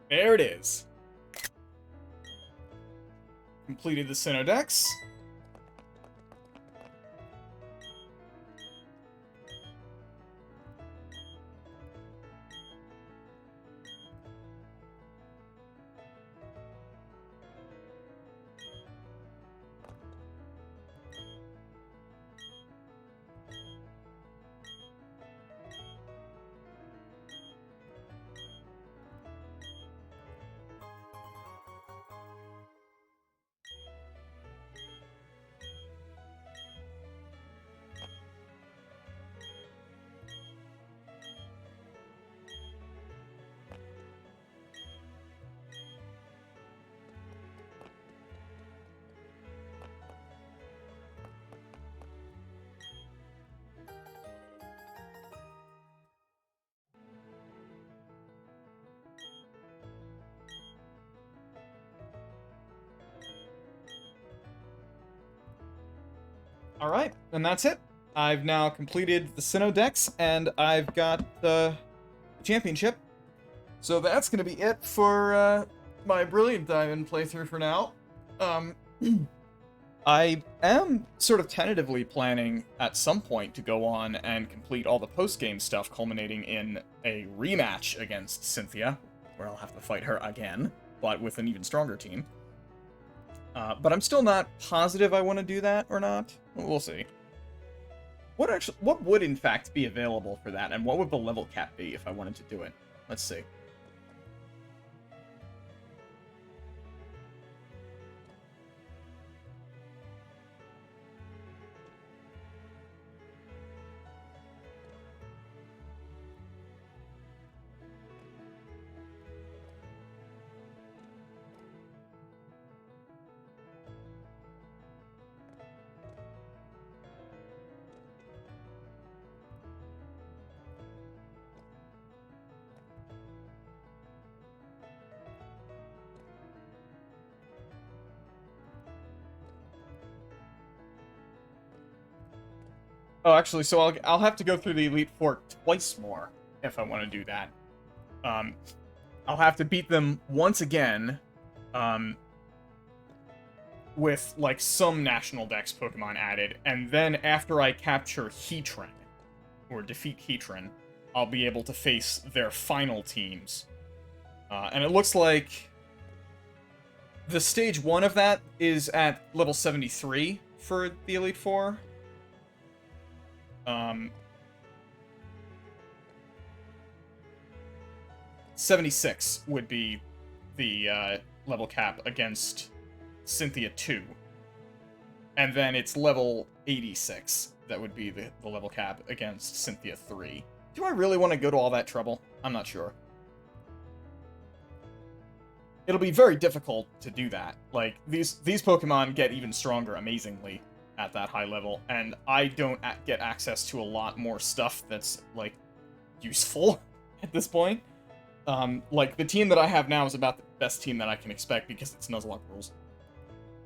There it is. Completed the Synodex. Alright, and that's it. I've now completed the Synodex, and I've got the championship. So that's going to be it for my Brilliant Diamond playthrough for now. I am sort of tentatively planning at some point to go on and complete all the post-game stuff, culminating in a rematch against Cynthia, where I'll have to fight her again, but with an even stronger team. But I'm still not positive I want to do that or not. We'll see. What would in fact be available for that, and what would the level cap be if I wanted to do it? Let's see. Oh, actually, so I'll have to go through the Elite Four twice more if I want to do that. I'll have to beat them once again, with, like, some National Dex Pokemon added, and then after I capture Heatran, or defeat Heatran, I'll be able to face their final teams. And it looks like the Stage 1 of that is at level 73 for the Elite Four. 76 would be the level cap against Cynthia 2. And then it's level 86 that would be the level cap against Cynthia 3. Do I really want to go to all that trouble? I'm not sure. It'll be very difficult to do that. Like, these Pokemon get even stronger amazingly at that high level, and I don't get access to a lot more stuff that's, like, useful at this point. Like, the team that I have now is about the best team that I can expect because it's Nuzlocke rules.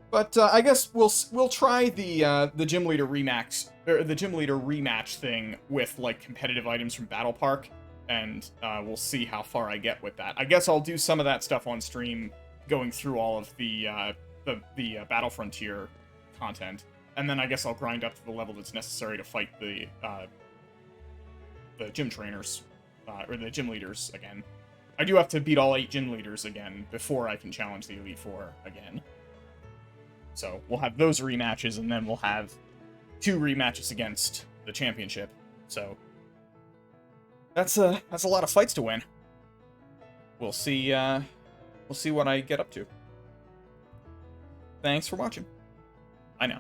But I guess we'll try the gym leader rematch, or the gym leader rematch thing with, like, competitive items from Battle Park, and we'll see how far I get with that. I guess I'll do some of that stuff on stream, going through all of the Battle Frontier content. And then I guess I'll grind up to the level that's necessary to fight the gym trainers, or the gym leaders again. I do have to beat all 8 gym leaders again before I can challenge the Elite Four again. So we'll have those rematches, and then we'll have 2 rematches against the championship. So that's a lot of fights to win. We'll see what I get up to. Thanks for watching. I know.